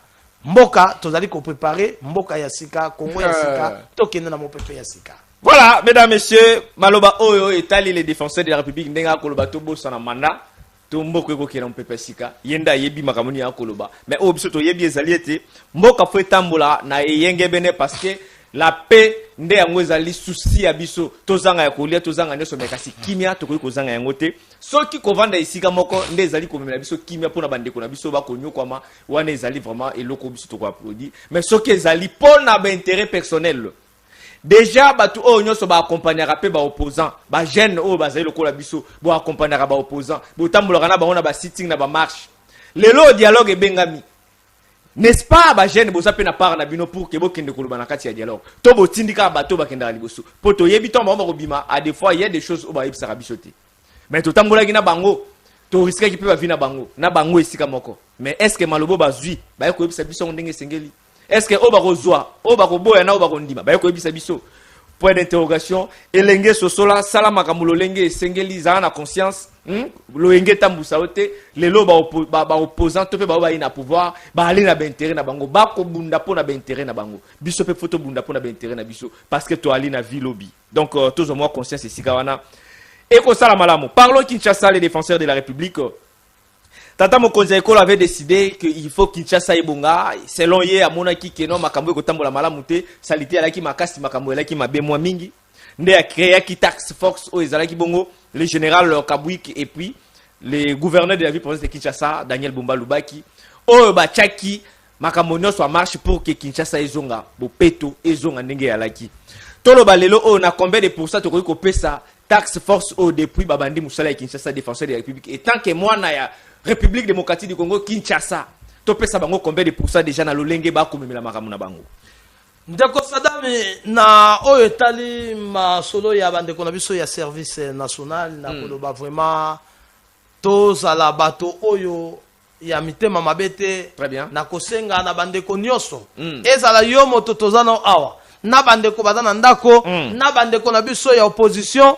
mboka tozali ko préparer mboka ya sika Congo ya sika to kende na mopepe ya sika. Voilà mesdames messieurs maloba oyo etali les défenseurs de la République ndenga koloba to bo sana mandat to mboko eko kena mpepe sika yenda yebi makamoni ya koloba mais o biso to yebi ezali ete mboka fo etambola na yenge bene parce que la paix nde yango ezali souci ya biso tozanga ya kolia tozanga nyonso mais kasi kimia tokoki kozanga yango te soki kovanda esika moko nde ezali komemela biso kimia mpona bandeko na biso bakonyokwama wana ezali vraiment eloko biso toko applaudi mais soki ezali mpona baintérêt personnel déjà bato oyo nyonso baakompagnaka mpe baopposant bagene oyo bazali lokola biso boakompagnaka baopposant botambolaka na bango na basitting na bamarche lelo dialogue ebengami n'est-ce pas bagene boza mpe na part na bino pour ke bokende koloba na kati ya dialogue to botindika bato bakendaka liboso mpo toyebi ntongo bango bakobima à des fois il y a des choses oyo bayebisaka biso te mais totambolaki na bango toriskaki mpe bavi na bango esika moko mais est ce que malobo bazwi baye koyebisa biso yango ndenge esengeli est-ce que oba kozwa oba koboya na oba kondima ba ko ebisa biso point d'interrogation elenge sosola sala makambo lolenge esengeli za na conscience loenge tambusa ote lelo ba opposant to pe ba ina pouvoir ba aller na ba intérêt na bango ba ko bunda pona ba intérêt na bango biso pe photo bunda pona ba intérêt na biso parce que to ali na vie lobby donc tous au moins conscience esika wana et ko sala malamu parlons Kinshasa les défenseurs de la République. Tata Mokonzi Ekolo avait décidé qu'il faut Kinshasa ebonga selon ye amonaki keno makambo ekotambola malamu te salite alaki makasi makambo elaki mabe mwa mingi nde a créé ki tax force o ezalaki bongo le général Kabwik et puis le gouverneur de la ville province de Kinshasa Daniel Bumba Lubaki o bachaki makambo nyonso a marche pour que Kinshasa ezonga bopeto ezonga ndenge alaki tolo balelo o na combien de pourcents to ko pesa tax force o depuis babandi musala ya Kinshasa défenseur de la République et tant que moi na ya République démocratique du Congo Kinshasa topesa bango combien de pourcents déjà na lolenge ba komemela makamu na bango ndeko Sadami na oyo etali ma solo ya bandeko na biso ya service national na koloba vraiment tozala bato oyo ya mitema mabete très bien na kosenga na bandeko nyonso ezala yo moto tozana awa na bandeko bazana ndako na bandeko na biso ya opposition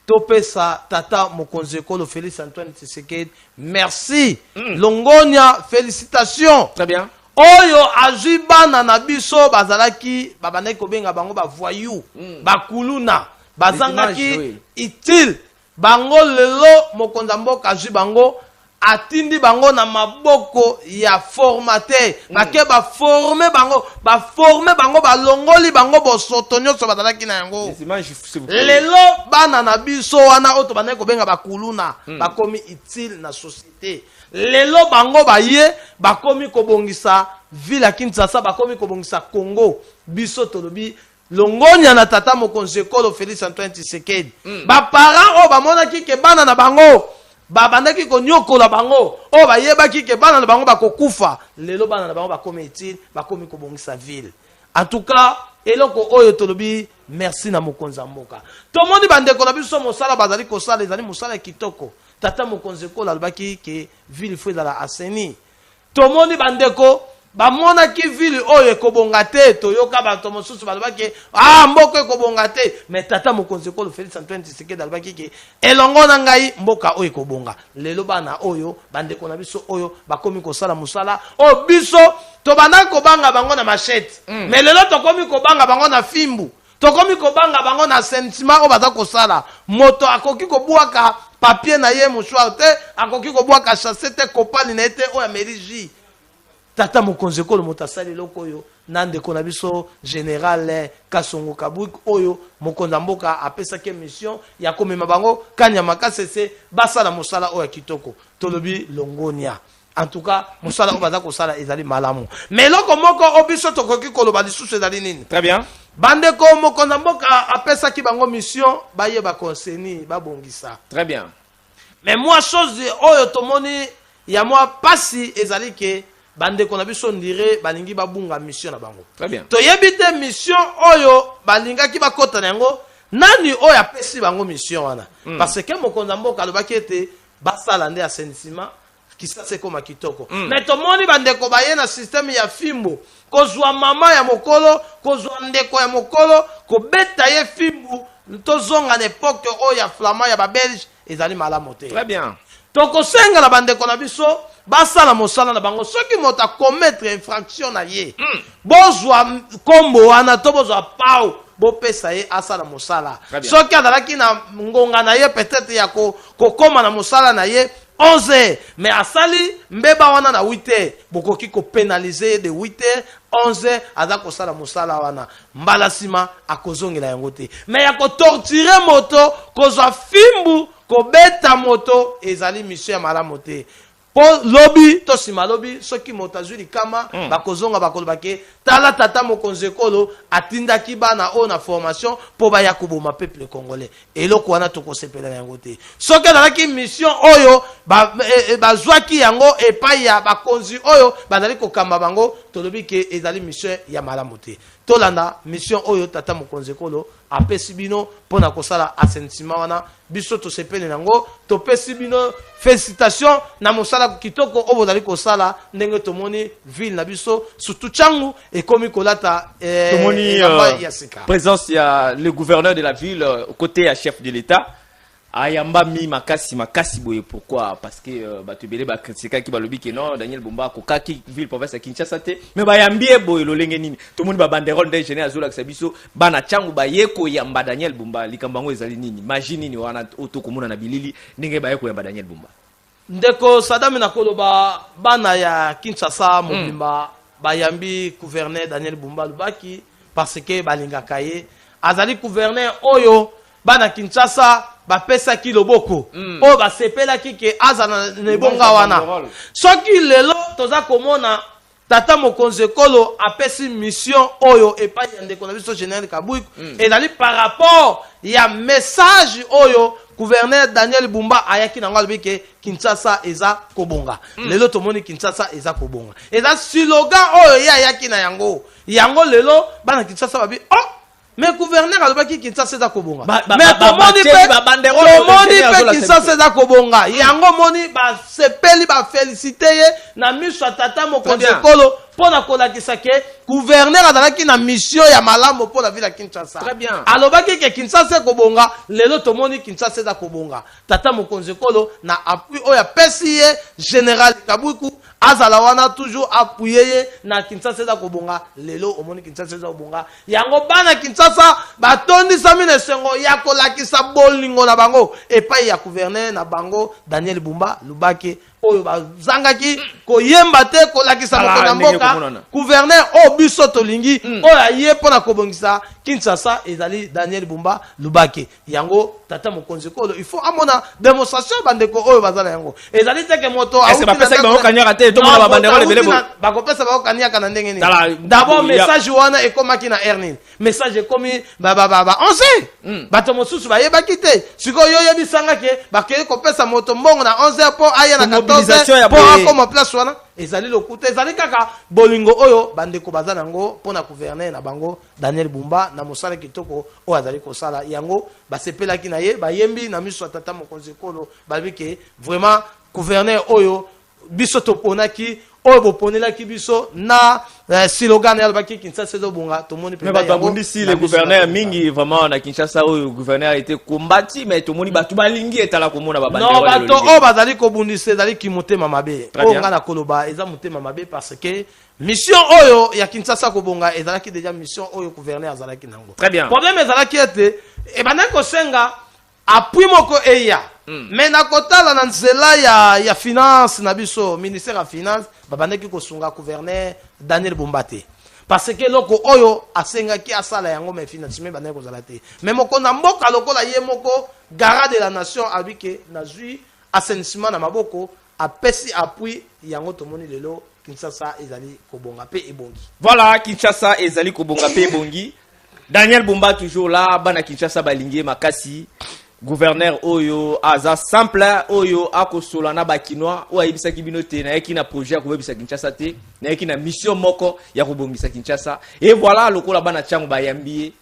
topesa tata Mokonzi Ekolo Félix Antoine Tshisekedi merci Longonia félicitations très bien oyo azwi bana na biso bazalaki babandaki kobenga bango bavoyou bakuluna bazangaki utile bango lelo mokonzi mboka azwi bango atindi bango na maboko ya formateur bake baforme bango balongoli bango bosoto nyonso bazalaki na yango lelo bana na biso wana oyo tobandaki kobenga bakuluna bakomi utile na société lelo bango baye bakomi kobongisa ville ya Kinshasa bakomi kobongisa Congo biso tolobi Longonia na tata Mokonzi Ekolo Félix Antoine Tshisekedi baparent oyo bamonaki ke bana na bango babandaki konyokola bango oyo bayebaki ke bana na bango bakokufa lelo bana na bango bakomi utile bakomi kobongisa ville en tout cas eloko oyo tolobi merci na mokonzi mboka tomoni bandeko na biso mosala bazali kosala ezali mosala kitoko tata Mokonzi Ekolo alobaki ke ville fo ezala aseni tomoni bandeko bamonaki ville oyo ekobonga te toyoka bato mosusu balobaki mboka ekobonga te mais tata Mokonzi Ekolo Félix Antoine Tshisekedi alobaki ke elongo na ngai mboka oyo ekobonga lelo bana oyo bandeko na biso oyo bakomi kosala musala o biso tobanda kobanga bango na machete mais lelo tokomi kobanga bango na fimbu tokomi kobanga bango na sentiment o baza kosala moto akoki kobwaka papier na ye mouchoir te akoki kobwaka chassette kopali na ete o ya meriji tata Mokonzi Ekolo moto asali loko oyo na ndeko na biso général Kasongo Kabwik oyo mokonzi mboka apesaki mission ya komema bango kanyama kasese basala mosala oyo kitoko tolobi Longonia en tout cas mosala oyo baza kosala ezali malamu mais loko moko obiso tokoki koloba lisusu ezali nini très bien bandeko mokonzi mboka apesaki bango mission baye bakonseni babongisa très bien mais moi chose oyo tomoni ya moi pasi ezali ke bandeko na biso ndire balingi babunga mission na bango très bien toyebi te mission oyo balingaki bakota na yango nani oyo apesi bango mission wana parce que mokonzi mboka alobaki ete basala nde assainissement kisasa ekoma kitoko mais tomoni bandeko baye na systeme ya fimbo kozwa mama ya mokolo kozwa ndeko ya mokolo kobeta ye fimbu tozonga na epoke oyo ya flama ya babelge ezali malamu te très bien tokosenga na bandeko na biso basala mosala na bango soki moto akometre infraction na ye bozwa kombo wana to bozwa pau bopesa ye asala mosala soki azalaki na ngonga na ye peut-être ya kokoma na mosala na ye 11h mais asali mbeba wana na 8h bokoki ko pénaliser de 8h 11h aza kosala mosala wana mbala sima akozongela yango te mais ya ko torturer moto kozwa fimbu kobeta moto ezali mission ya malamu te po lobby to sima lobby soki moto azwi likama bakozonga bakoloba ke tala tata mokonzi ekolo atindaki bana o na formation po baya koboma peuple congolais eloko wana tokosepela yango te soki azalaki mission oyo bazwaki yango epai ya bakonzi oyo bazali kokamba bango tolobi ke ezali mission ya malamu te tolanda mission oyo tata mokonzi ekolo apesi bino pona kosala assainissement wana biso tosepele nango topesi bino félicitation na mosala kitoko oyo bozali kosala ndenge tomoni ville na biso surtout changu ekomi kolata présence ya le gouverneur de la ville côté ya chef de l'état ayamba mi makasi boye pourquoi parce que batubele ba critique ki balobi ke non Daniel Bumba ko kaki ville province ya Kinshasa te mais bayambie boye lolenge nini to moni ba banderole d'ingénieur azola sabiso bana changu bayeko yamba Daniel Bumba likambango ezali nini imagine nini wana oto komona na bilili ndenge bayeko yamba Daniel Bumba ndeko Sadam na koloba bana ya Kinshasa mobimba bayambi gouverneur Daniel Bumba Lubaki parce que balingaka ye azali gouverneur oyo bana Kinshasa bapesa ki loboko o basepela ki ke azana nebonga wana soki lelo toza komona tata mokonzi ekolo apesi mission oyo epai ya ndeko na biso général Kabouik ezali par rapport ya message oyo gouverneur Daniel Bumba ayaki nango alobi ke Kinshasa eza kobonga lelo tomoni Kinshasa eza kobonga eza slogan oyo ye ayaki na yango lelo bana Kinshasa babi oh mais gouverneur alobaki Kinshasa eza kobonga mais tomoni pe Kinshasa eza kobonga yango moni ba sepeli ba félicité ye na miso tata mokonzi ekolo pona kolakisa ke gouverneur azalaki na mission ya malamu po la ville ya Kinshasa alobaki ke Kinshasa kobonga lelo tomoni Kinshasa eza kobonga tata mokonzi ekolo na appui oya pesi ye général Kabuku azala wana toujours appuyé na Kinshasa eza kobonga lelo omoni Kinshasa eza kobonga yango bana Kinshasa batondisa mine sengo ya kolakisa bolingo na bango epai ya gouverneur na bango Daniel Bumba Lubaki oyo bazangaki koyemba te kolakisa moto na mboka gouverneur o biso tolingi oyo aye pona kobongisa Kinshasa ezali Daniel Bumba Lubaki yango tata mokonzi ekolo il faut amona démonstration bandeko oyo bazala yango ezali teke moto est-ce que bapesa bango kanyaka te to mona ba banderole belebo bakopesa bango kanyaka na ndenge nini d'abord message wana ekomaki na Ernin message ekomi on sait bato mosusu bayebaki te sikoyo yebisanga ke bakeye kopesa moto mbongo na 11h po aya na 14h po akoma place wana ezali lokuta ezali kaka bolingo oyo bandeko baza nango pona gouverneur na bango Daniel Bumba na mosala kitoko oyo azali kosala yango basepelaki na ye bayembi na miso tata mokonzi ekolo babike vraiment gouverneur oyo biso toponaki oyo boponelaki biso na slogan ya baki Kinshasa ezobonga tomoni pe mais babundisi le gouverneur mingi vraiment na Kinshasa oyo gouverneur était combattu mais tomoni batu balingi etala komona babandero non bato o bazali kobundisa ezali ki motema mabe o ngana koloba eza motema mabe parce que mission oyo ya Kinshasa kobonga ezalaki déjà mission oyo gouverneur azalaki nango très bien problème ezalaki ete e banako senga appui moko eya mais na kotala na nzela ya finance na biso ministère ya finance babandaki kosunga gouverneur Daniel Bumba te parce que loko oyo asengaki asala yango mais financement bandaki kozala te mais moko na mboka lokola ye moko garant de la nation abike nazui assainissement na maboko apesi appui yango tomoni lelo Kinshasa ezali kobonga pe ebongi voilà Kinshasa ezali kobonga pe ebongi Daniel Bumba toujours là bana Kinshasa balingi makasi gouverneur oyo aza simple oyo akosola na bakinois o ayibisa kibino te na yaki na projet ya kobebisa Kinshasa te na yaki na mission moko ya kobongisa Kinshasa et voilà lokola bana changu bayambi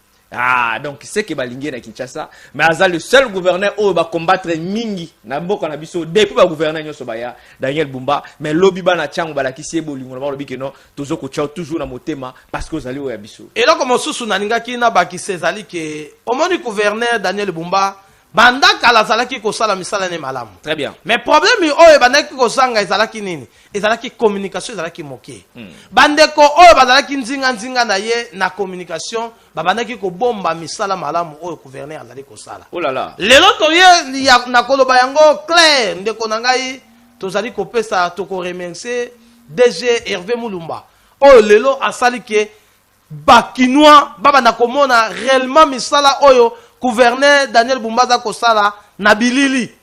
donc c'est que balingi na Kinshasa mais aza le seul gouverneur oyo ba combattre mingi na mboka na biso depuis ba gouverneur nyoso baya Daniel Bumba mais lobi bana changu balakisi bolingo na lobi ke non tozoko tchao toujours na motema parce que ozali oya biso et là comme mosusu na ningaki na bakise ezali ke omoni gouverneur Daniel Bumba banda kala zalaki kosala misala ne malamu très bien mais problème oyo bandaki kosanga ezalaki nini ezalaki communication ezalaki moke bandeko oyo bazalaki nzinga na ye na communication babandaki kobomba misala malamu oyo gouverneur azali kosala oh là là lelo toye na koloba yango clair ndeko na ngai tozali kopesa toko remercier DG Hervé Mulumba oyo lelo asali ke bakinois babanda komona réellement misala oyo gouverneur Daniel Bumbaza kosala na bilili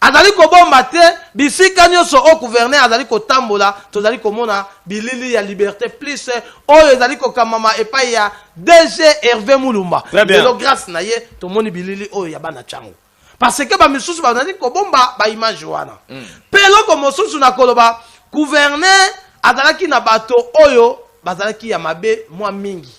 azali kobomba te bisika nyonso o gouverneur azali kotambola tozali komona bilili ya liberté plus oyo ezali kokamama epai ya DG Hervé Mulumba lelo grâce na ye tomoni bilili oyo ya bana chango parce que ba misusu bazali kobomba ba image wana pelo ko mosusu na koloba gouverneur azalaki na bato oyo bazalaki ya mabe mwa mingi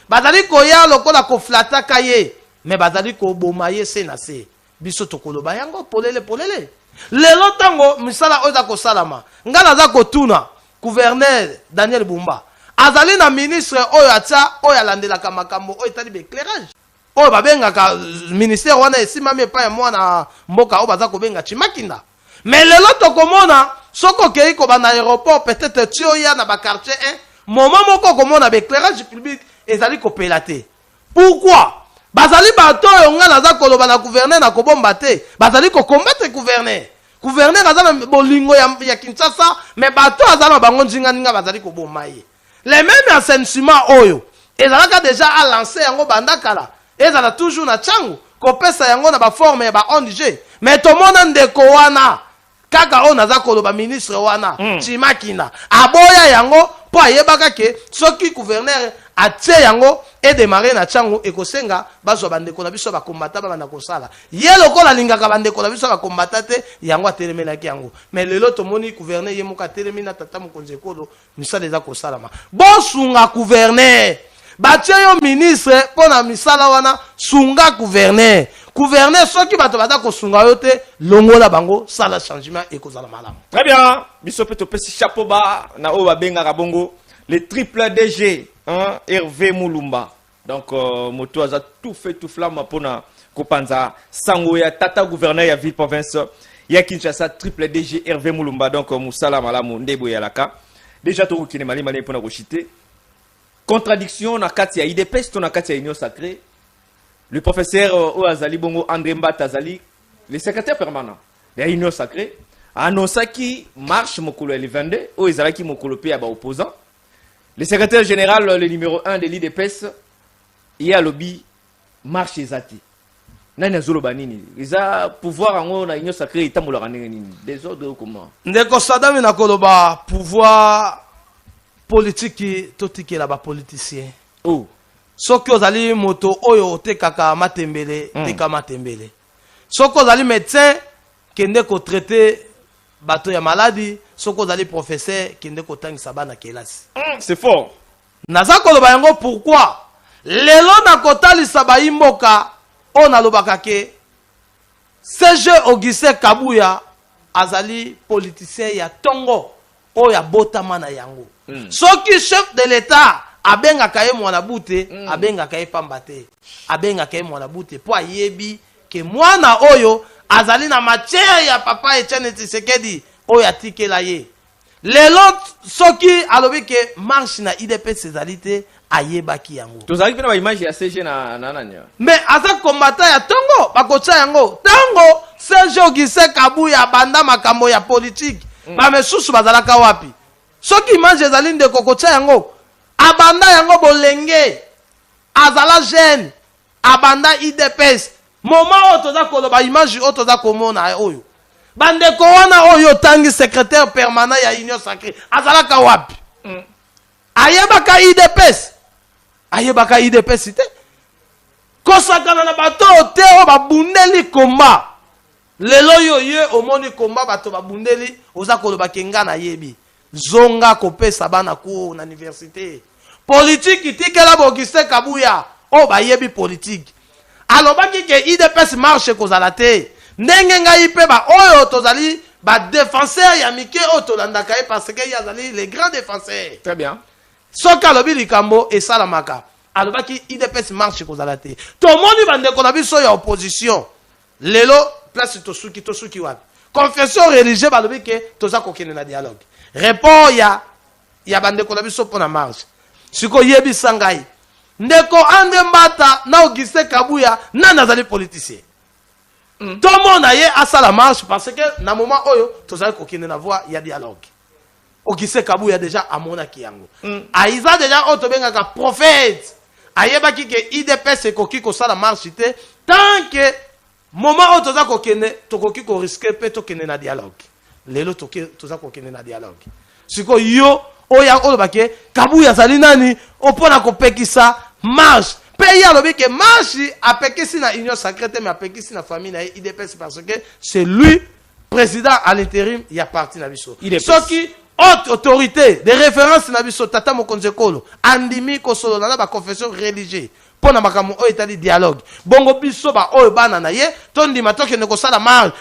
bazali koya lokola koflataka ye mais bazali koboma ye se na se biso tokoloba yango polele lelo tango misala oyo za kosalama nga naza kotuna gouverneur Daniel Bumba azali na ministre oyo atia oyo alandelaka makambo oyo etali éclairage oyo babengaka ministère wana esimami epai ya mwana mboka oyo baza kobenga Chimakinda mais lelo tokomona soko okei kobanda aéroport peut-être tio ya na baquartier 1 moment moko komona éclairage public ezali kopela te pourquoi bazali bato oyo nga naza koloba na gouverneur na kobomba te bazali kokombattre gouverneur aza na bolingo ya Kinshasa mais bato aza na bango nzinga bazali koboma ye les mêmes assainissement oyo ezalaka déjà a lancé yango bandakala ezala toujours na changu kopesa yango na ba forme ya ba ONG mais tomona ndeko wana kaka oyo naza koloba ministre wana Chimakina aboya yango po ayebaka ke soki gouverneur atie yango et démarrer na chango ekosenga bazwa bandeko na biso bakombata bana kosala ye lokola lingaka bandeko na biso bakombata te yango atelemelaki yango mais lelo tomoni gouverneur ye moka telemi na tata mokonzi ekolo misala eza kosalama bosunga gouverneur batie yo ministre pona misala wana sunga gouverneur soki bato baza kosunga yo te longola bango sala changement ekozala malamu. Très bien biso pe topesi chapeau ba na oyo babengaka bongo le triple DG Hervé Mulumba. Donc, moto a tout fait, tout flamme pour Kopanza, Sango ya tata gouverneur ya ville province, ya Kinshasa triple DG Hervé Mulumba. Donc, Moussala Malamu Ndebo Yalaka. Déjà, tout qui n'est malin pour la rochité. Contradiction, na Katia IDPS, na Katia Union Sacrée. Le professeur Oazali Bongo André Mbatazali, le secrétaire permanent de l'Union Sacrée, a annoncé qu'il marche Mokolo le 22, ou Izalaki Mokolo P à opposant. Le secrétaire général, le numéro 1 de l'IDPS, il y a lobby marche ezati. Nani zolo banini. Ils ont pouvoir en na union sacrée itambola nini. Des ordres comment. Ndeko Sadami na koloba pouvoir politique totiki la ba politicien. Oh. Soko ozali moto oyo tekaka matembele, teka matembele. Soko ozali médecin kende ko traiter bato ya maladie, soko ozali professeur kende ko tangisa bana kelasi. C'est fort. Naza koloba yango pourquoi? Lelo na kotalisa ba imboka ona lobaka ke CG Augustin Kabuya azali politicien ya tongo oya botama na yango. Soki chef de l'état abengaka ye mwana bute, abengaka ye pamba te. Abengaka ye mwana bute po ayebi ke mwana oyo azali na matière ya papa Etienne Tshisekedi oyo atikela ye. Lelo soki alobi ke marche na IDPS ezalite ayebaki yango. Tozali pe na image ya CG na nanya. Mais aza kombata ya tongo bakocha yango. Tango CG Augustin Kabuya banda makambo ya politique. Ba mesusu bazalaka wapi? Soki image ezali nde kokocha yango. Abanda yango bolenge. Azala jeune. Abanda IDPS. Moment oyo toza koloba image oyo toza komona oyo. Bandeko wana oyo tangi secrétaire permanent ya Union Sacrée. Azalaka wapi? Ayebaka IDPS. Ayebaka IDPS ite. Kosakana na bato te o babundeli komba. Lelo yo ye omoni komba bato babundeli oza koloba kenga na yebi. Zonga kopesa bana ko na université. Politique itikela Augustin Kabuya o ba yebi politique. Alobaki ke IDPS marche kozala te. Ndenge ngai pe ba oyo tozali ba défenseur ya mike o tolandaka parce que yazali les grands défenseurs. Très bien. Soka lobi likambo esalamaka. Alobaki IDPS marche kozala te. Tomoni bandeko na biso ya opposition. Lelo place tosuki wapi. Confession religieuse balobi ke toza kokene na dialogue. Répond ya bandeko na biso pona marche. Siko yebi sangai. Ndeko André Mbata na Augustin Kabuya na nazali politicien. tout le monde aye à la marche parce que na moment oyo tozali kokende na voie ya dialogue Ogise Kabuya déjà amona kiyango aiza déjà otobengaka prophète ayebaki ke IDPS ekoki kosala marche te tant que moment oyo toza kokende tokoki koriske mpe tokende na dialogue lelo toza kokende na dialogue siko yo oya olobaki Kabuya azali nani opona kopekisa marche pe ye alobi ke marche apekisi na union sacrée mais apekisi na famille na IDPS parce que c'est lui président à l'intérim ya parti na biso soki haute autorité de référence na biso tata mokonzi ekolo andimi kosolola na ba confession religieuse pona makambo oyo etali dialogue bongo biso ba oyo bana na ye tondima tokende kosala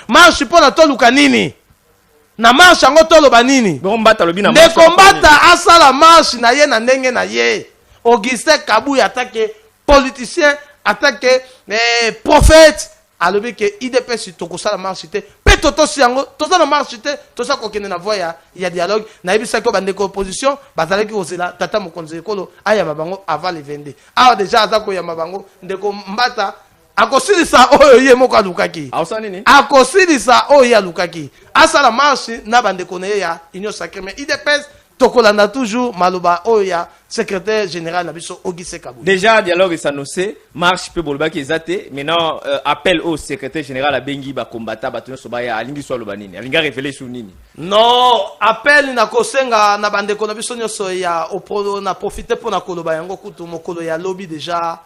marche pona toluka nini na marche yango toloba nini nde kombata asala marche na ye na ndenge na ye Augustin Kabuya attaque politicien attaque prophète alobi ke IDPS tokosala marche te pe totosi yango tozala marche te toza kokende na voie ya dialogue na yebisa ko bandeko opposition bazalaki kozela tata mokonzi ekolo ayamba bango avant le 22 awa déjà aza koyamba bango ndeko mbata akosilisa oyo ye moko alukaki akosilisa oyo ye alukaki asala marche na bandeko na ye ya union sacrée mais IDPS tokolanda toujours maloba oyo ya secrétaire général na biso Ogise Kabuya. Déjà dialogue est annoncé, marche pe bolba ki ezate, maintenant appel au secrétaire général à Bengi ba combattant ba tono sobaya alingi so loba nini. Alinga révéler sur nini. Non, appel na kosenga na bandeko na biso nyoso ya opolo na profiter pour na koloba yango kutu mokolo ya lobby déjà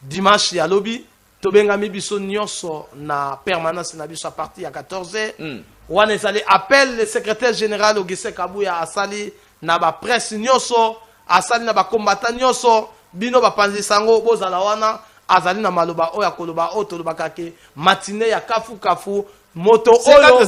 dimanche ya lobby to benga mi biso nyoso na permanence na biso à partir ya 14h. Wana ezali appel le secrétaire général Ogise Kabuya asali na ba presse nyoso asali na ba combattant nyoso bino ba panzi sango bozala wana azali na maloba oya koloba otolobaka ke matinée ya kafu moto oyo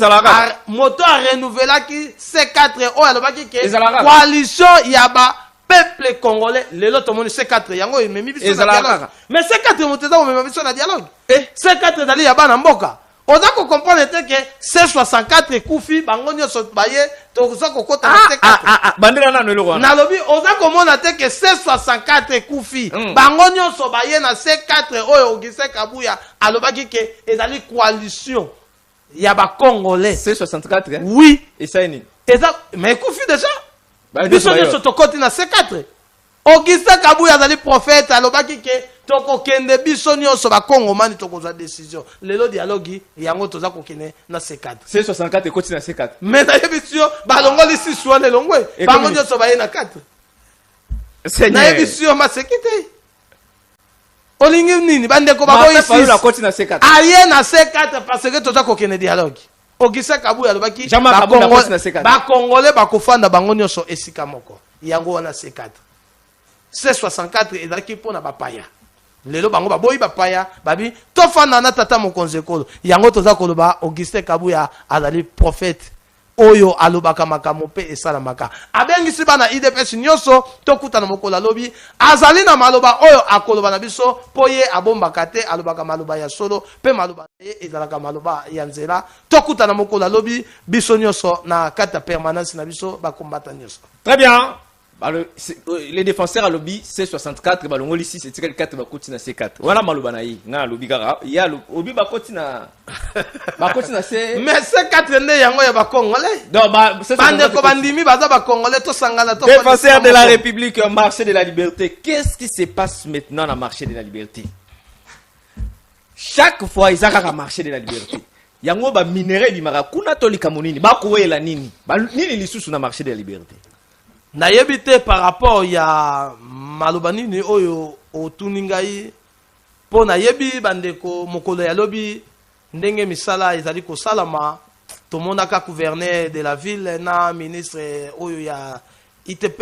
moto a renouvelé ki C4 oya lobaki ke coalition ya ba peuple congolais lelo to moni C4 yango ememi biso na dialogue mais C4 moteza ko mememi biso na dialogue C4 dali ya bana mboka on a comprendre que C64 Koufi bango nyoso baye toza kokota na C4 bandira na nolo wana nalobi on a comprendre que C64 Koufi bango nyoso baye na C4 oyo Ogise Kabuya alobaki ke ezali coalition ya ba congolais C64 oui et ça ni eza mais Koufi déjà biso nyoso tokoti na C4 Ogise Kabuya azali prophète alobaki ke toko kende biso nyonso ba kongomani tokozwa décision lelo dialogue yango toza kokene na C4 C64 ekoti na C4 mais na yebisio balongoli siswa ne longwe bango nyonso baye na 4 na yebisio masekite olingi nini bandeko baboyi siswa koti na C4 aye na C4 parce que toza kokene dialogue Ogise Kabuya alobaki ba congolais bakofanda bango nyonso esika moko yango wana C4 C64 ezalaki mpona bapaya lelo bango baboyi bapaya babi tofanda na tata mokonzi ekolo yango toza koloba Ogise Kabuya azali prophète oyo alobaka makambo mpe esalamaka abengisi bana IDPS nyonso tokutana mokolo alobi azali na maloba oyo akoloba na biso po ye abombaka te alobaka maloba ya solo mpe maloba ye ezalaka maloba ya nzela tokutana mokolo alobi biso nyonso na kati ya permanence na biso bakombata nyonso. Très bien. Les défenseurs à lobby C64 balongoli 6 et 4 bakoti na C4 wana maloba na yi na lobby kaka ya lobby bakoti na C mais C4 nde yango ya ba congolais donc bande ko bandimi baza ba congolais to sangana to défenseurs de la République au marché de la liberté. Qu'est-ce qui se passe maintenant dans le marché de la liberté? Chaque fois ils ont marché de la liberté yango ba minerai bi marakuna to likamonini ba koela nini nini lisusu na marché de la liberté na yebite par rapport ya malobani ni oyo otuningai po na yebi bandeko mokolo ya lobi ndenge misala ezali ko salama to monaka gouverneur de la ville na ministre oyo ya ITP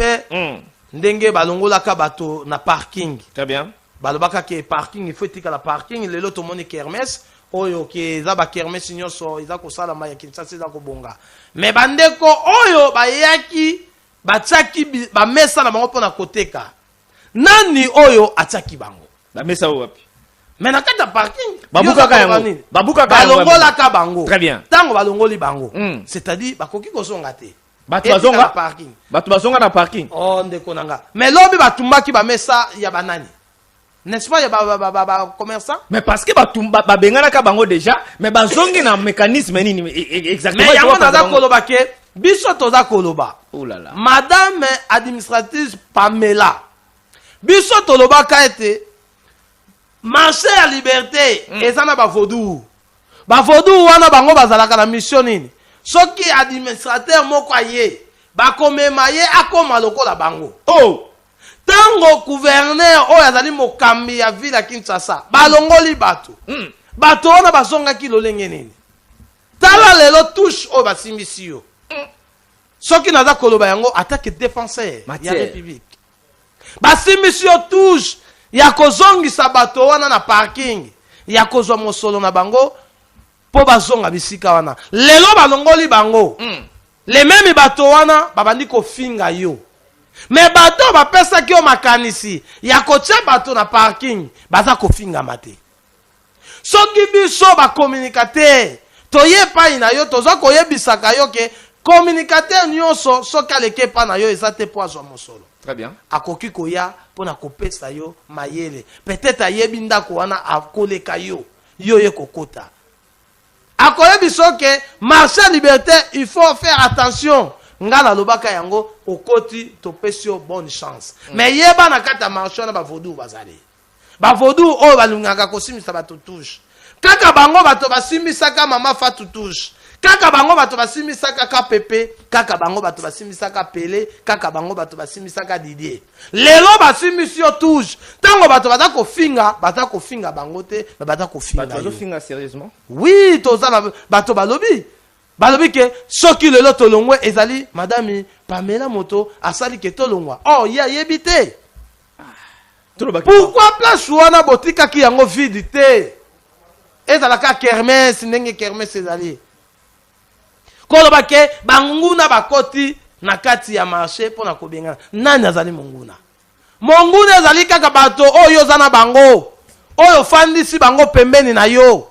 ndenge balongolaka bato na parking. Très bien. Balobaka ke parking il faut tika la parking lelo to moni kermesse oyo ke za ba kermesse nyonso eza ko salama ya Kinshasa eza ko bonga mais bandeko oyo bayaki batiaki bamesa na bango mpona koteka nani oyo atiaki bango bamesa oyo wapi mais na kati ya parking balongolaka bango très bien ntango balongoli bango c'est-à-dire bakoki kozonga te bato bazonga na parking oh ndeko nanga mais lobi batumbaki bamesa ya banani n'est-ce pas, il y a commerçant. Mais parce que bengana ka bango déjà, mais bazongi na mécanisme nini exactement. Mais yango naza koloba ke biso toza koloba. Oh là là. Madame administratrice Pamela. Biso toloba ka ete marché à liberté ezana ba vodou. Ba vodou wana bango bazalaka na mission nini. Soki administrateur moko aye ba komema ye akoma lokola bango. Oh. Tango gouverneur oyo azali mokambi ya ville ya Kinshasa balongoli bato bato wana bazongaki lolenge nini tala lelo touche oyo basimbisi yo soki naza koloba yango atake défenseur ya république basimbisi yo touche ya kozongisa bato wana na parking ya kozwa mosolo na bango po bazonga bisika wana lelo balongoli bango le meme bato wana babandi kofinga yo. Mais bato bapesa ki o makanisi ya kotia bato na parking baza kofinga mate. Soki biso ba communicateur toye pa ina yo toza koyebisaka yo ke communicateur nyonso soki aleke pa na yo ezate po azwa mosolo. Très bien. Akoki koya pona kopesa yo mayele. Peut-être ayebi ndako wana akoleka yo ye kokota. Akoyebiso ke marché liberté il faut faire attention. Ngala lobaka yango okoti topesio bonne chance. Mais yeba na kata marché na ba vodou bazali. Ba vodou o balungaka kosimisa bato touche. Kaka bango bato basimisaka mama Fatou touche. Kaka bango bato basimisaka KPP, kaka bango bato basimisaka Pelé, kaka bango bato basimisaka Didier. Lelo basimisio touche. Tango bato bata kofinga bango te, bata kofinga. Bato finga sérieusement? Oui, toza bato balobi. Balobi ke soki lelo tolongwe ezali madame Pamela Moto asali ke tolongwa. Oh, yebite. Pourquoi place wana botika ki yango vide te? Ezalaka kermesse ndenge kermesse ezali. Koloba ke banguna bakoti na kati ya marché pona kobenga. Nani azali monguna? Monguna ezali kaka bato oyo zana bango. Oyo fandisi bango pembeni na yo.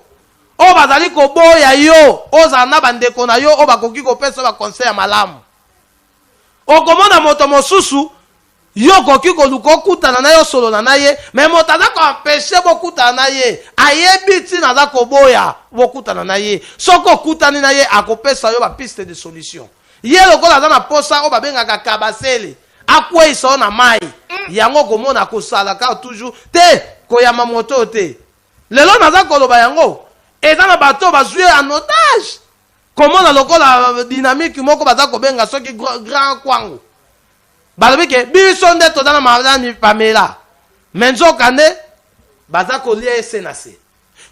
O bazali koboya yo, ozana bandeko na yo, o bakoki kopesa ba conseil ya malamu. Okomona moto mosusu, yo koki koluko kutana na yo solo na ye, mais moto aza ko empêcher bokutana na ye, ayebi ti naza koboya bokutana na ye. Soko kutani na ye akopesa yo ba piste de solution. Ye lokola aza na posa o babengaka kabasele, akweiso na mai. Yango komona kosala ka toujours te koyama moto te. Lelo naza koloba yango. Et dans le bateau, on va jouer en otage. Comment on a encore la dynamique, moko baza kobenga soki grand kwango. Balobi ke bisonde to dans la madame Pamela. Menzo kane baza kolia senase.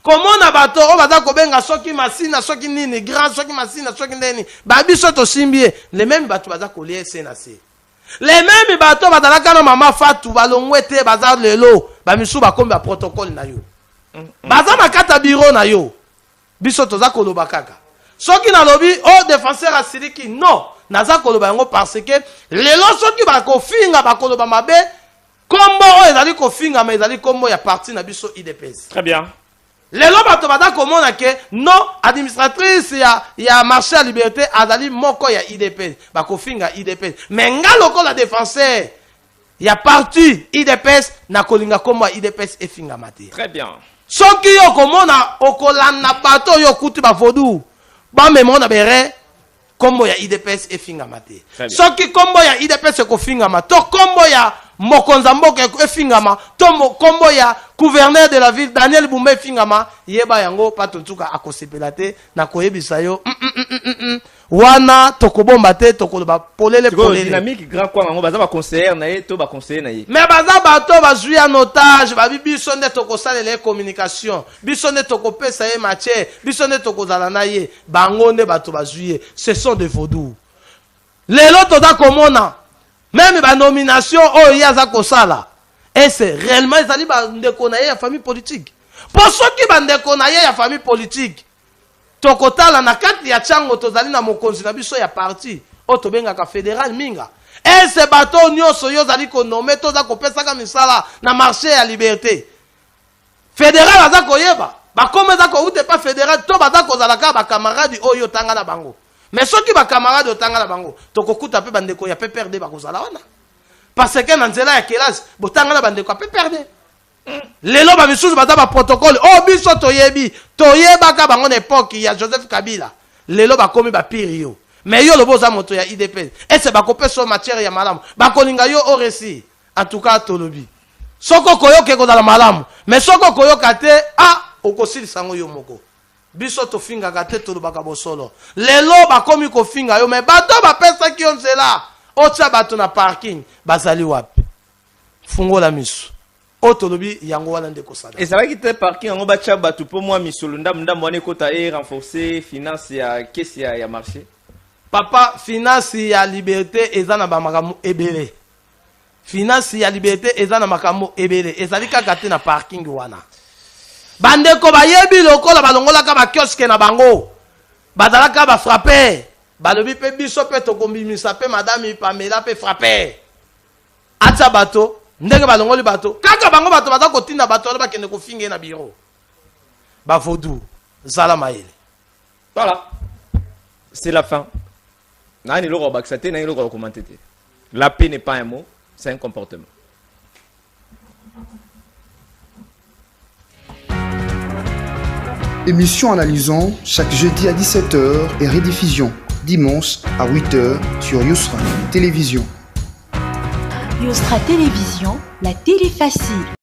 Comment on a bateau, on baza kobenga soki masina, soki nini, grand soki masina, soki nini. Ba biso to simbie, les mêmes bateau baza kolia senase. Les mêmes bateau bazalaka na mama Fatou balongwete baza lelo, ba misu ba komba protocole na yo. Baza na kata bureau na yo. Biso toza koloba kaka. Soki na lobi o défenseur asiliki non, naza koloba yango parce que lelo soki ba kofinga ba koloba mabe, kombo o ezali kofinga mais ezali kombo ya parti na biso IDPS. Très bien. Lelo bato bata komona ke non administratrice ya marché à liberté azali moko ya IDPS, ba kofinga IDPS. Mais ngaloko la défenseur ya parti IDPS na kolinga kombo ya IDPS efinga mate. Très bien. Soki yo komona okolanda bato yo kuti ba vodou ba memona bere kombo ya IDPS efinga mate. Soki kombo ya IDPS ekofinga ma to kombo ya mokonza mboka efinga ma to kombo ya gouverneur de la ville Daniel Bumba efinga ma yeba yango pato tuka akosepela te na koyebisa yo wana tokobomba te tokoloba polele polele dynamique grand quoi ngo baza ba conseiller na ye to ba conseiller na ye. Mais baza bato bazui en otage ba biso nde tokosalela communication biso nde tokopesa ye mathieu biso nde tokozala na ye bango nde bato bazui ce sont des vaudous. Lelo toza komona même ba nomination o yaza kosala et c'est réellement ezali ba ndeko na ye ya famille politique. Pour ceux qui ba ndeko na ye ya famille politique tokotala na kati ya chango tozali na mokonzi na biso ya parti o tobengaka fédéral minga. Et ce bateau nyonso yo zali ko nommer toza kopesaka misala na marché ya liberté. Fédéral aza koyeba ba komeza ko ute pas fédéral to baza kozala ka ba camarade oyo tanga na bango. Mais ceux qui ba camarade otanga na bango tokokuta pe bandeko ya PPRD ba kozala wana. Parce que na nzela ya kelasi botanga na bandeko ya PPRD. lelo bamisusu baza baprotocole oyo biso toyebaka bango na époque ya Joseph Kabila lelo bakomi bapiri yo mais yo lobo oza moto ya IDP ese bakopesa yo matière ya malamu bakolinga yo oresi en tout cas tolobi soko koyoka ekozala malamu mais soko koyoka te okosilisa yango yo moko biso tofingaka te tolobaka bosolo lelo bakomi kofinga yo mais bato bapesaki yo nzela otia bato na parking bazali wapi fungola miso otolobi yango wana ndeko sada ezalaki te parking yango batia bato mpo mwa misolo ndambo wana ekota renforcer finance ya kesi ya marché papa finance ya liberté eza na bamakambo ebele finance ya liberté eza na makambo ebele ezali kaka te na parking wana bandeko bayebi lokola balongolaka bakioske na bango bazalaka bafrappe balobi mpe biso mpe tokombimisa mpe madame Pamela mpe frappe atia bato ndenge balongoli bato kaka bango bato baza kotinda bato wana bakende kofinga na biro bavodu zala mayele. Voilà, c'est la fin. Nani loko baksate nani loko commenter. La paix n'est pas un mot, c'est un comportement. Émission Analysons chaque jeudi à 17h et rediffusion dimanche à 8h sur Yousra Télévision. Yousra Télévision, la télé facile.